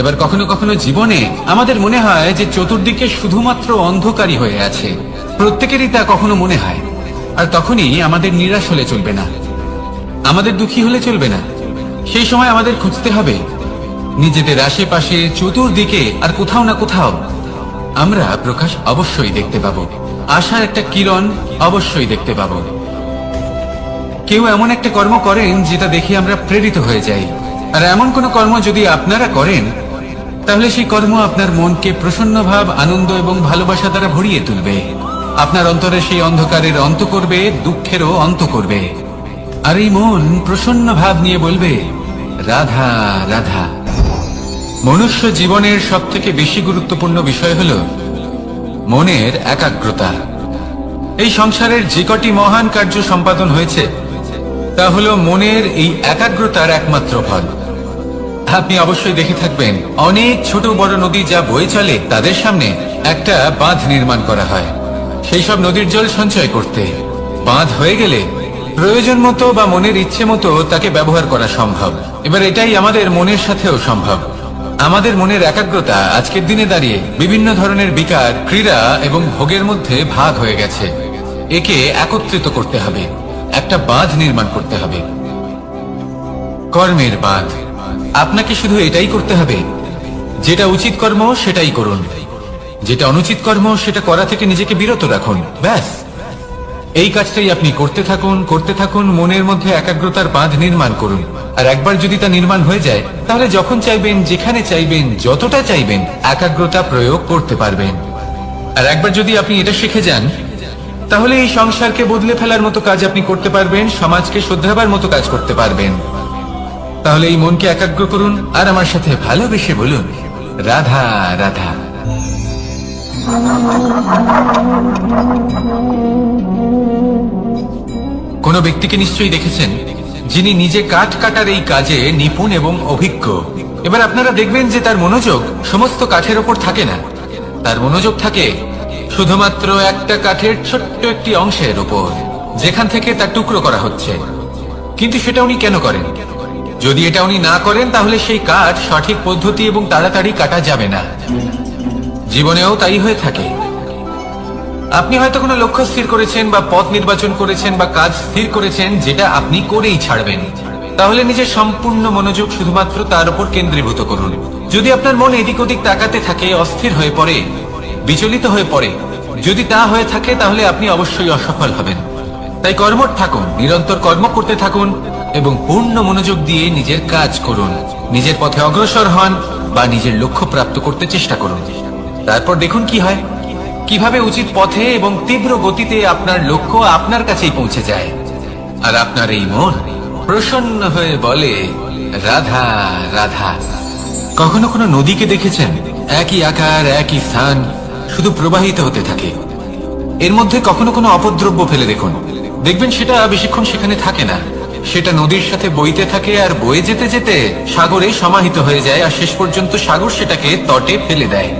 এবার কখনো কখনো জীবনে আমাদের মনে হয় যে চতুর্দিকে শুধুমাত্র অন্ধকারই হয়ে আছে। প্রত্যেকেরই তা কখনো মনে হয়। আর তখনই আমাদের নিরাশ হলে চলবে না, আমাদের দুঃখী হলে চলবে না। সেই সময় আমাদের খুঁজতে হবে নিজেদের আশেপাশে, চতুর্দিকে, আর কোথাও না কোথাও আমরা প্রকাশ অবশ্যই দেখতে পাবো। আশার একটা কিরণ অবশ্যই দেখতে পাবো। কেউ এমন একটা কর্ম করেন যেটা দেখে আমরা প্রেরিত হয়ে যাই। আর এমন কোন কর্ম যদি আপনারা করেন তাহলে সেই কর্ম আপনার মনকে প্রসন্ন ভাব, আনন্দ এবং ভালোবাসা দ্বারা ভরিয়ে তুলবে। আপনার অন্তরে সেই অন্ধকারের অন্ত করবে, দুঃখেরও অন্ত করবে। আর এই মন প্রসন্ন ভাব নিয়ে বলবে রাধা রাধা। মনুষ্য জীবনের সব থেকে বেশি গুরুত্বপূর্ণ বিষয় হলো মনের একাগ্রতা। এই সংসারের যে কটি মহান কার্য সম্পাদন হয়েছে তা হলো মনের এই একাগ্রতার একমাত্র ফল। আপনি অবশ্যই দেখে থাকবেন অনেক ছোট বড় নদী যা বয়ে চলে তাদের সামনে একটা বাঁধ নির্মাণ করা হয় সেই সব নদীর জল সঞ্চয় করতে। বাঁধ হয়ে গেলে প্রয়োজন মতো বা মনের ইচ্ছে মতো তাকে ব্যবহার করা সম্ভব। এবার এটাই আমাদের মনের সাথেও সম্ভব। আমাদের মনের একাগ্রতা আজকের দিনে দাঁড়িয়ে বিভিন্ন ধরনের বিকার, ক্রীড়া এবং ভোগের মধ্যে ভাগ হয়ে গেছে। একে একত্রিত করতে হবে, একটা বাঁধ নির্মাণ করতে হবে, কর্মের বাঁধ। আপনাকে শুধু এটাই করতে হবে, যেটা উচিত কর্ম সেটাই করুন, যেটা অনুচিত কর্ম সেটা করা থেকে নিজেকে বিরত রাখুন। ব্যাস, এই কাজটাই আপনি করতে থাকুন, করতে থাকুন। মনের মধ্যে একাগ্রতার বাঁধ নির্মাণ করুন। আর একবার যদি তা নির্মাণ হয়ে যায় তাহলে যখন চাইবেন, যেখানে চাইবেন, যতটা চাইবেন একাগ্রতা প্রয়োগ করতে পারবেন। আর একবার যদি আপনি এটা শিখে যান তাহলে এই সংসারকে বদলে ফেলার মতো কাজ আপনি করতে পারবেন, সমাজকে শুধরাবার মতো কাজ করতে পারবেন। তাহলে এই মনকে একাগ্র করুন আর আমার সাথে ভালোবেসে বলুন রাধা রাধা। কোন ব্যক্তিকে নিশ্চয়ই দেখেছেন যিনি নিজে কাঠ কাটার এই কাজে নিপুণ এবং অভিজ্ঞ। এবার আপনারা দেখবেন যে তার মনোযোগ সমস্ত কাঠের ওপর থাকে না, তার মনোযোগ থাকে শুধুমাত্র একটা কাঠের ছোট্ট একটি অংশের উপর, যেখান থেকে তার টুকরো করা হচ্ছে। কিন্তু সেটা উনি কেন করেন? যদি এটা উনি না করেন তাহলে সেই কাঠ সঠিক পদ্ধতি এবং তাড়াতাড়ি কাটা যাবে না। জীবনেও তাই হয়ে থাকে। আপনি হয়তো কোনো লক্ষ্য স্থির করেছেন বা পথ নির্বাচন করেছেন বা কাজ স্থির করেছেন যেটা আপনি করেই ছাড়বেন। তাহলে নিজের সম্পূর্ণ মনোযোগ শুধুমাত্র তার উপর কেন্দ্রীভূত করুন। যদি আপনার মন এদিক ওদিক তাকাতে থাকে, অস্থির হয়ে পড়ে, বিচলিত হয়ে পড়ে, যদি তা হয়ে থাকে তাহলে আপনি অবশ্যই অসফল হবেন। তাই কর্মঠ থাকুন, নিরন্তর কর্ম করতে থাকুন এবং পূর্ণ মনোযোগ দিয়ে নিজের কাজ করুন, নিজের পথে অগ্রসর হন বা নিজের লক্ষ্য প্রাপ্ত করতে চেষ্টা করুন। তারপর দেখুন কি হয়, কিভাবে উচিত পথে এবং তীব্র গতিতে আপনার লক্ষ্য আপনার কাছেই পৌঁছে যায়। আর আপনার এই মন প্রসন্ন হয়ে বলে, রাধা রাধা। কখনো কোনো নদীকে দেখেছেন? একই আকার, একই স্থান, শুধু প্রবাহিত হতে থাকে। এর মধ্যে কখনো কোনো অপদ্রব্য ফেলে দেখুন, দেখবেন সেটা বেশিক্ষণ সেখানে থাকে না। সেটা নদীর সাথে বইতে থাকে আর বয়ে যেতে যেতে সাগরে সমাহিত হয়ে যায়, আর শেষ পর্যন্ত সাগর সেটাকে তটে ফেলে দেয়।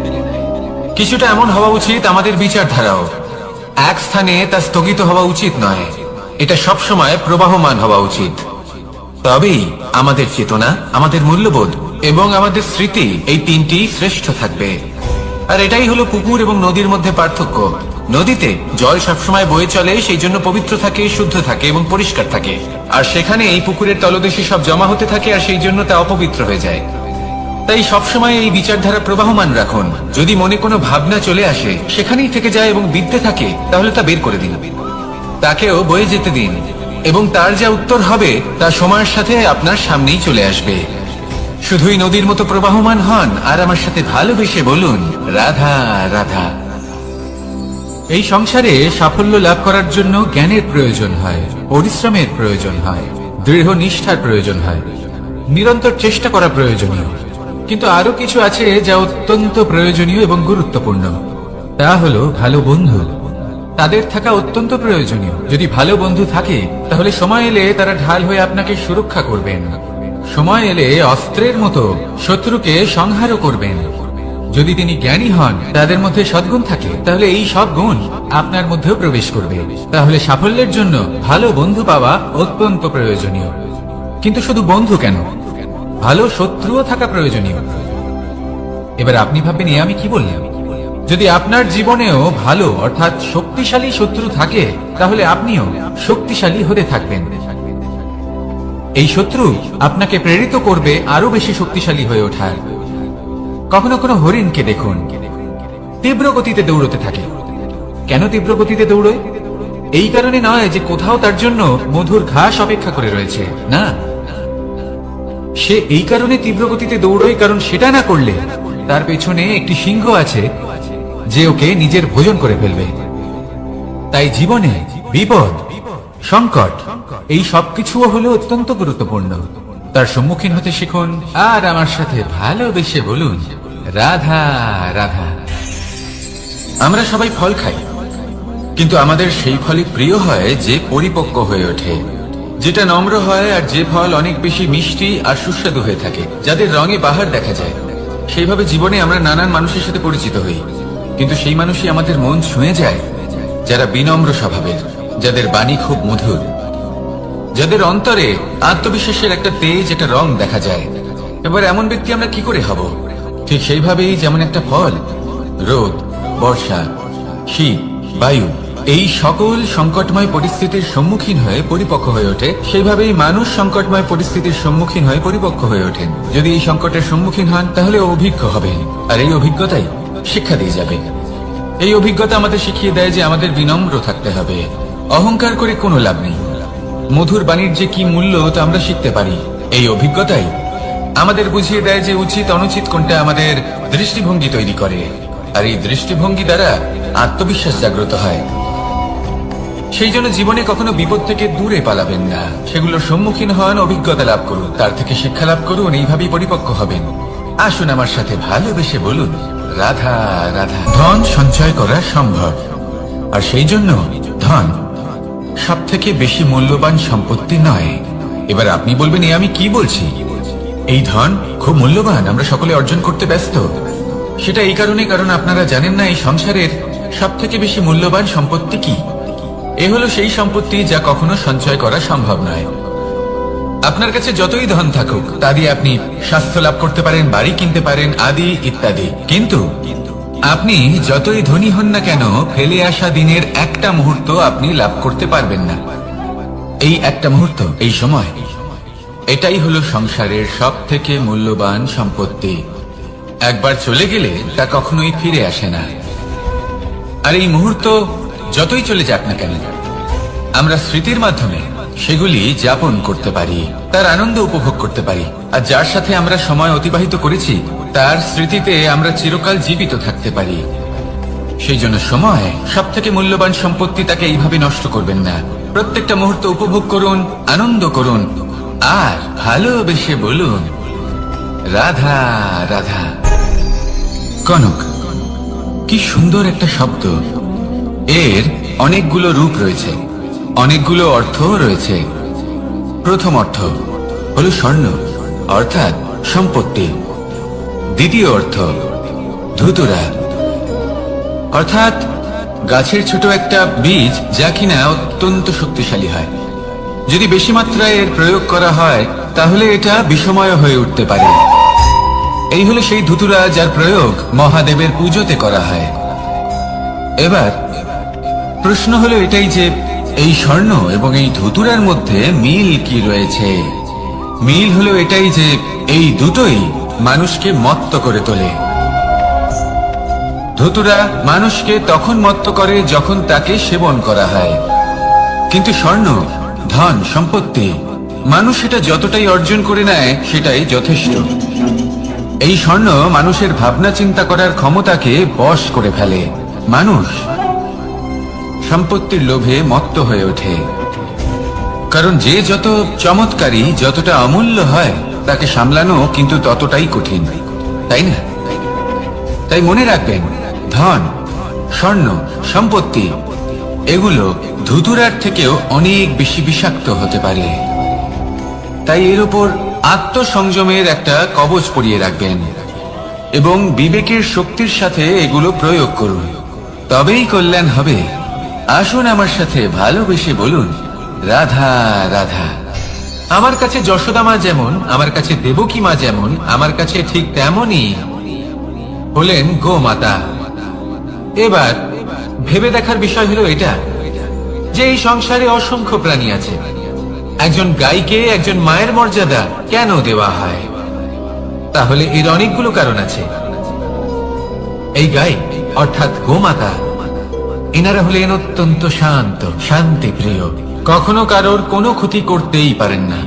কিছুটা এমন হওয়া উচিত আমাদের বিচারধারাও। এক স্থানে তা স্থগিত হওয়া উচিত নয়, এটা সবসময় প্রবাহমান হওয়া উচিত। তবেই আমাদের চেতনা, আমাদের মূল্যবোধ এবং আমাদের স্মৃতি, এই তিনটি শ্রেষ্ঠ থাকবে। আর এটাই হলো পুকুর এবং নদীর মধ্যে পার্থক্য। নদীতে জল সবসময় বয়ে চলে, সেই জন্য পবিত্র থাকে, শুদ্ধ থাকে এবং পরিষ্কার থাকে। আর সেখানে এই পুকুরের তলদেশে সব জমা হতে থাকে, আর সেই জন্য তা অপবিত্র হয়ে যায়। তাই সবসময় এই বিচারধারা প্রবাহমান রাখুন। যদি মনে কোনো ভাবনা চলে আসে, সেখানেই থেকে যায় এবং বিদ্যে থাকে, তাহলে তা বের করে দিন, তাকেও বয়ে যেতে দিন, এবং তার যা উত্তর হবে তা সময়ের সাথে আপনার সামনেই চলে আসবে। শুধুই নদীর মতো প্রবাহমান হন আর আমার সাথে ভালোবেসে বলুন, রাধা রাধা। এই সংসারে সাফল্য লাভ করার জন্য জ্ঞানের প্রয়োজন হয়, পরিশ্রমের প্রয়োজন হয়, দৃঢ় নিষ্ঠার প্রয়োজন হয়, নিরন্তর চেষ্টা করা প্রয়োজনীয়। কিন্তু আরো কিছু আছে যা অত্যন্ত প্রয়োজনীয় এবং গুরুত্বপূর্ণ। তা হলো ভালো বন্ধু। তাদের থাকা অত্যন্ত প্রয়োজনীয়। যদি ভালো বন্ধু থাকে, তাহলে সময় এলে তারা ঢাল হয়ে আপনাকে সুরক্ষা করবেন। সময় এলে অস্ত্রের মতো শত্রুকে সংহারও করবেন। যদি তিনি জ্ঞানী হন, তাদের মধ্যে সদ্গুণ থাকে, তাহলে এই সব গুণ আপনার মধ্যেও প্রবেশ করবে। তাহলে সাফল্যের জন্য ভালো বন্ধু পাওয়া অত্যন্ত প্রয়োজনীয়। কিন্তু শুধু বন্ধু কেন, ভালো শত্রুও থাকা প্রয়োজনীয়। এবার আপনি ভাববেন, এ আমি কি বললাম? যদি আপনার জীবনেও ভালো অর্থাৎ শক্তিশালী শত্রু থাকে, তাহলে আপনিও শক্তিশালী হতে থাকবেন। এই শত্রু আপনাকে প্রেরিত করবে আরো বেশি শক্তিশালী হয়ে ওঠার। কখনো কোনো হরিণকে দেখুন, তীব্র গতিতে দৌড়তে থাকে। কেন তীব্র গতিতে দৌড়য়? এই কারণে নয় যে কোথাও তার জন্য মধুর ঘাস অপেক্ষা করে রয়েছে, না। সে এই কারণে তীব্র গতিতে দৌড়য় কারণ সেটা না করলে তার পেছনে একটি সিংহ আছে যে ওকে নিজের ভোজন করে ফেলবে। তাই জীবনে বিপদ, সংকট, এই সবকিছুও হলো অত্যন্ত গুরুত্বপূর্ণ। তার সম্মুখীন হতে শিখুন আর আমার সাথে ভালোবেসে বলুন, রাধা রাধা। আমরা সবাই ফল খাই, কিন্তু আমাদের সেই ফলই প্রিয় হয় যে পরিপক্ক হয়ে ওঠে, যেটা নম্র হয়, আর যে ফল অনেক বেশি মিষ্টি আর সুস্বাদু হয়ে থাকে, যাদের রঙে বাহার দেখা যায়। সেইভাবে জীবনে আমরা নানান মানুষের সাথে পরিচিত হই, কিন্তু সেই মানুষই আমাদের মন ছুঁয়ে যায় যারা বিনম্র স্বভাবের, যাদের বাণী খুব মধুর, যাদের অন্তরে আত্মবিশ্বাসের একটা তেজ, একটা রং দেখা যায়। এবার এমন ব্যক্তি আমরা কি করে হব? ঠিক সেইভাবেই যেমন একটা ফল রোদ, বর্ষা, শীত, বায়ু, এই সকল সংকটময় পরিস্থিতির সম্মুখীন হয়ে পরিপক্ক হয়ে ওঠে, সেইভাবেই মানুষ সংকটময় পরিস্থিতির সম্মুখীন হয়ে পরিপক্ক হয়ে ওঠেন। যদি এই সংকটের সম্মুখীন হন, তাহলে অভিজ্ঞ হবেন, আর এই অভিজ্ঞতাই শিক্ষা দিয়ে যাবে। এই অভিজ্ঞতা আমাদের শিখিয়ে দেয় যে আমাদের বিনম্র থাকতে হবে। অহংকার করে কোনো লাভ নেই। মধুর বাণীর যে কি মূল্য তা আমরা শিখতে পারি। এই অভিজ্ঞতাই আমাদের বুঝিয়ে দেয় যে উচিত অনুচিত কোনটা, আমাদের দৃষ্টিভঙ্গি তৈরি করে, আর এই দৃষ্টিভঙ্গি দ্বারা আত্মবিশ্বাস জাগ্রত হয়। সেই জন্য জীবনে কখনো বিপদ থেকে দূরে পালাবেন না, সেগুলোর সম্মুখীন হন, অভিজ্ঞতা লাভ করুন, তার থেকে শিক্ষা লাভ করুন, এইভাবেই পরিপক্ক হবেন। আসুন আমার সাথে ভালোবেসে বলুন, রাধা রাধা। ধন সঞ্চয় করা সম্ভব, আর সেই জন্য ধন সব থেকে বেশি মূল্যবান সম্পত্তি নয়। এবার আপনি বলবেন, এ আমি কি বলছি? এই ধন খুব মূল্যবান, আমরা সকলে অর্জন করতে ব্যস্ত। সেটা এই কারণে, কারণ আপনারা জানেন না এই সংসারের সব থেকে বেশি মূল্যবান সম্পত্তি কি। এ হলো সেই সম্পত্তি যা কখনো সঞ্চয় করা সম্ভব নয়। আপনার কাছে যতই ধন থাকুক, তা দিয়ে আপনি স্বাস্থ্য লাভ করতে পারেন, বাড়ি কিনতে পারেন, আদি ইত্যাদি, কিন্তু আপনি যতই ধনী হন না কেন, ফেলে আসা দিনের একটা মুহূর্ত আপনি লাভ করতে পারবেন না। এই একটা মুহূর্ত, এই সময়, এটাই হলো সংসারের সব থেকে মূল্যবান সম্পত্তি। একবার চলে গেলে তা কখনোই ফিরে আসে না। আর এই মুহূর্ত যতই চলে যাক না কেন, আমরা স্মৃতির মাধ্যমে সেগুলি যাপন করতে পারি, তার আনন্দ উপভোগ করতে পারি, আর যার সাথে আমরা সময় অতিবাহিত করেছি তার স্মৃতিতে আমরা চিরকাল জীবিত থাকতে পারি। সেই জন্য সময় সব থেকে মূল্যবান সম্পত্তি, তাকে এইভাবে নষ্ট করবেন না। প্রত্যেকটা মুহূর্ত উপভোগ করুন, আনন্দ করুন, আর ভালোবেসে বলুন রাধা রাধা। কনক, কি সুন্দর একটা শব্দ। এর অনেকগুলো রূপ রয়েছে, অনেকগুলো অর্থ রয়েছে। প্রথম অর্থ হলো স্বর্ণ, অর্থাৎ সম্পত্তি। দ্বিতীয় অর্থ ধুতুরা, অর্থাৎ গাছের ছোট একটা বীজ, যা কিনা অত্যন্ত শক্তিশালী হয়। যদি বেশি মাত্রায় এর প্রয়োগ করা হয় তাহলে এটা বিষময় হয়ে উঠতে পারে। এই হলো সেই ধুতুরা যার প্রয়োগ মহাদেবের পুজোতে করা হয়। এবার প্রশ্ন হলো এটাই যে এই স্বর্ণ এবং এই ধুতুরার মধ্যে মিল কি রয়েছে। মিল হলো এটাই যে এই দুটোই মানুষকে মত্ত করে তোলে। ধুতুরা মানুষকে তখন মত্ত করে যখন তাকে সেবন করা হয়, কিন্তু স্বর্ণ, ধন সম্পত্তি, মানুষ সেটা যতটাই অর্জন করে নেয় সেটাই যথেষ্ট। এই স্বর্ণ মানুষের ভাবনা চিন্তা করার ক্ষমতাকে বশ করে ফেলে। মানুষ সম্পত্তির লোভে মত্ত হয়ে ওঠে, কারণ যে যত চমৎকারী, যতটা অমূল্য হয় তাকে সামলানো কিন্তু ততটাই কঠিন, তাই না? তাই মনে রাখবেন, ধন, স্বর্ণ, সম্পত্তি এগুলো ধুতুরার থেকেও অনেক বেশি বিষাক্ত হতে পারে। তাই এর উপর আত্মসংযমের একটা কবচ পরিয়ে রাখবেন এবং বিবেকের শক্তির সাথে এগুলো প্রয়োগ করুন, তবেই কল্যাণ হবে। আসুন আমার সাথে ভালোবেসে বলুন রাধা রাধা। আমার কাছে যশোদা মা যেমন, আমার কাছে দেবকী মা যেমন, আমার কাছে ঠিক তেমনই হলেন গোমাতা। এবার ভেবে দেখার বিষয় হলো এটা যে এই সংসারে অসংখ্য প্রাণী আছে, একজন গাইকে একজন মায়ের মর্যাদা কেন দেওয়া হয়? তাহলে এর অনেকগুলো কারণ আছে। এই গাই অর্থাৎ গোমাতা, এনারা হলেন অত্যন্ত শান্ত, শান্তি প্রিয়, কখনো কারোর কোনো ক্ষতি করতেই পারেন না।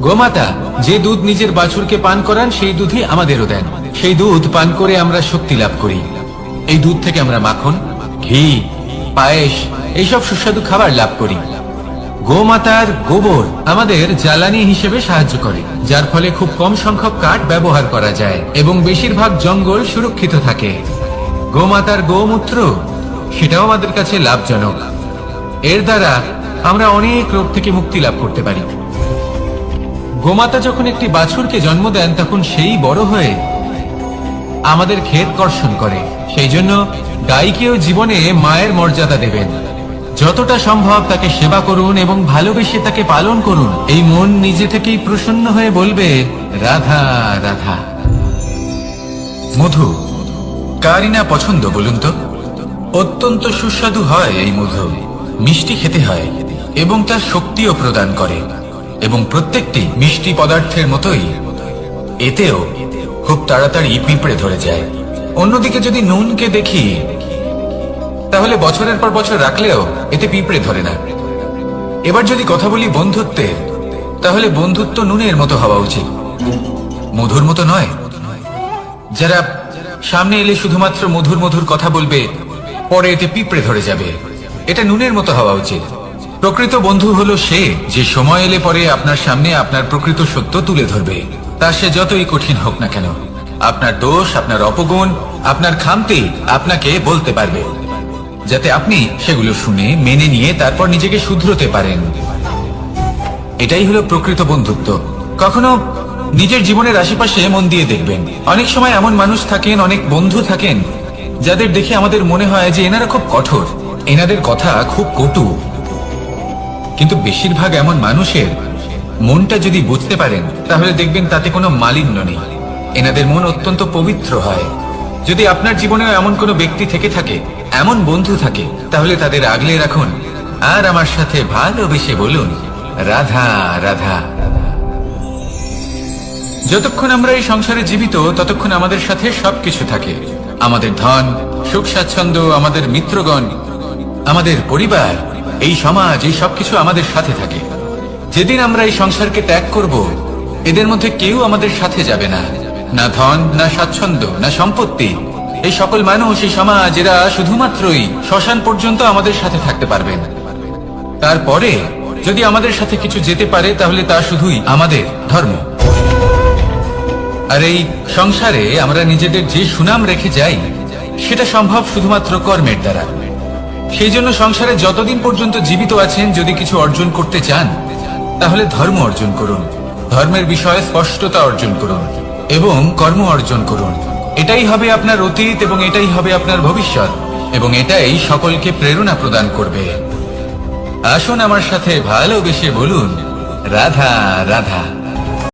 গোমাতা যে দুধ নিজের বাছুরকে পান করান সেই দুধই আমাদেরও দেন। সেই দুধ পান করে আমরা শক্তি লাভ করি। এই দুধ থেকে আমরা মাখন, ঘি, পায়েস এইসব সুস্বাদু খাবার লাভ করি। গোমাতার গোবর আমাদের জ্বালানি হিসেবে সাহায্য করে, যার ফলে খুব কম সংখ্যক কাঠ ব্যবহার করা যায় এবং বেশিরভাগ জঙ্গল সুরক্ষিত থাকে। গোমাতার গোমূত্র সেটাও আমাদের কাছে লাভজনক। এর দ্বারা আমরা অনেক রোগ থেকে মুক্তি লাভ করতে পারি। গোমাতা যখন একটি বাছুরকে জন্ম দেন তখন সেই বড় হয়ে আমাদের ক্ষেত কর্ষণ করে। সেই জন্য গাইকেও জীবনে মায়ের মর্যাদা দেবেন। যতটা সম্ভব তাকে সেবা করুন এবং ভালোবেসে তাকে পালন করুন। এই মন নিজে থেকেই প্রসন্ন হয়ে বলবে রাধা রাধা। মধু কারই না পছন্দ বলুন তো? অত্যন্ত সুস্বাদু হয় এই মধু, মিষ্টি খেতে হয় এবং তার শক্তিও প্রদান করে। এবং প্রত্যেকটি মিষ্টি পদার্থের মতোই এতেও খুব তাড়াতাড়ি পিঁপড়ে ধরে যায়। অন্যদিকে যদি নুনকে দেখি তাহলে বছরের পর বছর রাখলেও এতে পিঁপড়ে ধরে না। এবার যদি কথা বলি বন্ধুত্বের, তাহলে বন্ধুত্ব নুনের মতো হওয়া উচিত, মধুর মতো নয়। যারা সামনে এলে শুধুমাত্র মধুর মধুর কথা বলবে, পরে এতে পিঁপড়ে ধরে যাবে, এটা নুনের মতো হওয়া উচিত। প্রকৃত বন্ধু হলো সে যে সময় এলে পরে আপনার সামনে আপনার প্রকৃত সত্য তুলে ধরবে, তা সে যতই কঠিন হোক না কেন। আপনার দোষ, আপনার অপগুণ, আপনার খামতি আপনাকে বলতে পারবে, যাতে আপনি সেগুলো শুনে মেনে নিয়ে তারপর নিজেকে শুধরোতে পারেন। এটাই হলো প্রকৃত বন্ধুত্ব। কখনো নিজের জীবনের আশেপাশে মন দিয়ে দেখবেন, অনেক সময় এমন মানুষ থাকেন, অনেক বন্ধু থাকেন যাদের দেখে আমাদের মনে হয় যে এনারা খুব কঠোর, এনাদের কথা খুব কটু। কিন্তু বেশিরভাগ এমন মানুষের মনটা যদি বুঝতে পারেন তাহলে দেখবেন তাতে কোনো মালিন্য নেই, এনাদের মন অত্যন্ত পবিত্র হয়। যদি আপনার জীবনেও এমন কোনো ব্যক্তি থেকে থাকে, এমন বন্ধু থাকে, তাহলে তাদের আগলে রাখুন আর আমার সাথে ভালোবেসে বলুন রাধা রাধা। যতক্ষণ আমরা এই সংসারে জীবিত ততক্ষণ আমাদের সাথে সবকিছু থাকে, আমাদের ধন, সুখ স্বাচ্ছন্দ্য, আমাদের মিত্রগণ, আমাদের পরিবার, এই সমাজ, এই সবকিছু আমাদের সাথে থাকে। যেদিন আমরা এই সংসারকে ত্যাগ করব, এদের মধ্যে কেউ আমাদের সাথে যাবে না। না ধন, না স্বাচ্ছন্দ্য, না সম্পত্তি। এই সকল মানুষ, এই সমাজ, এরা শুধুমাত্রই শ্মশান পর্যন্ত আমাদের সাথে থাকতে পারবেন। তারপরে যদি আমাদের সাথে কিছু যেতে পারে, তাহলে তা শুধুই আমাদের ধর্ম। আর এই সংসারে আমরা নিজেদের যে সুনাম রেখে যাই, সেটা সম্ভব শুধুমাত্র কর্মের দ্বারা। সেই জন্য সংসারে যতদিন পর্যন্ত জীবিত আছেন, যদি কিছু অর্জন করতে চান, তাহলে ধর্ম অর্জন করুন, ধর্মের বিষয়ে স্পষ্টতা অর্জন করুন এবং কর্ম অর্জন করুন। এটাই হবে আপনার অতীত এবং এটাই হবে আপনার ভবিষ্যৎ, এবং এটাই সকলকে প্রেরণা প্রদান করবে। আসুন আমার সাথে ভালোবেসে বলুন, রাধা রাধা।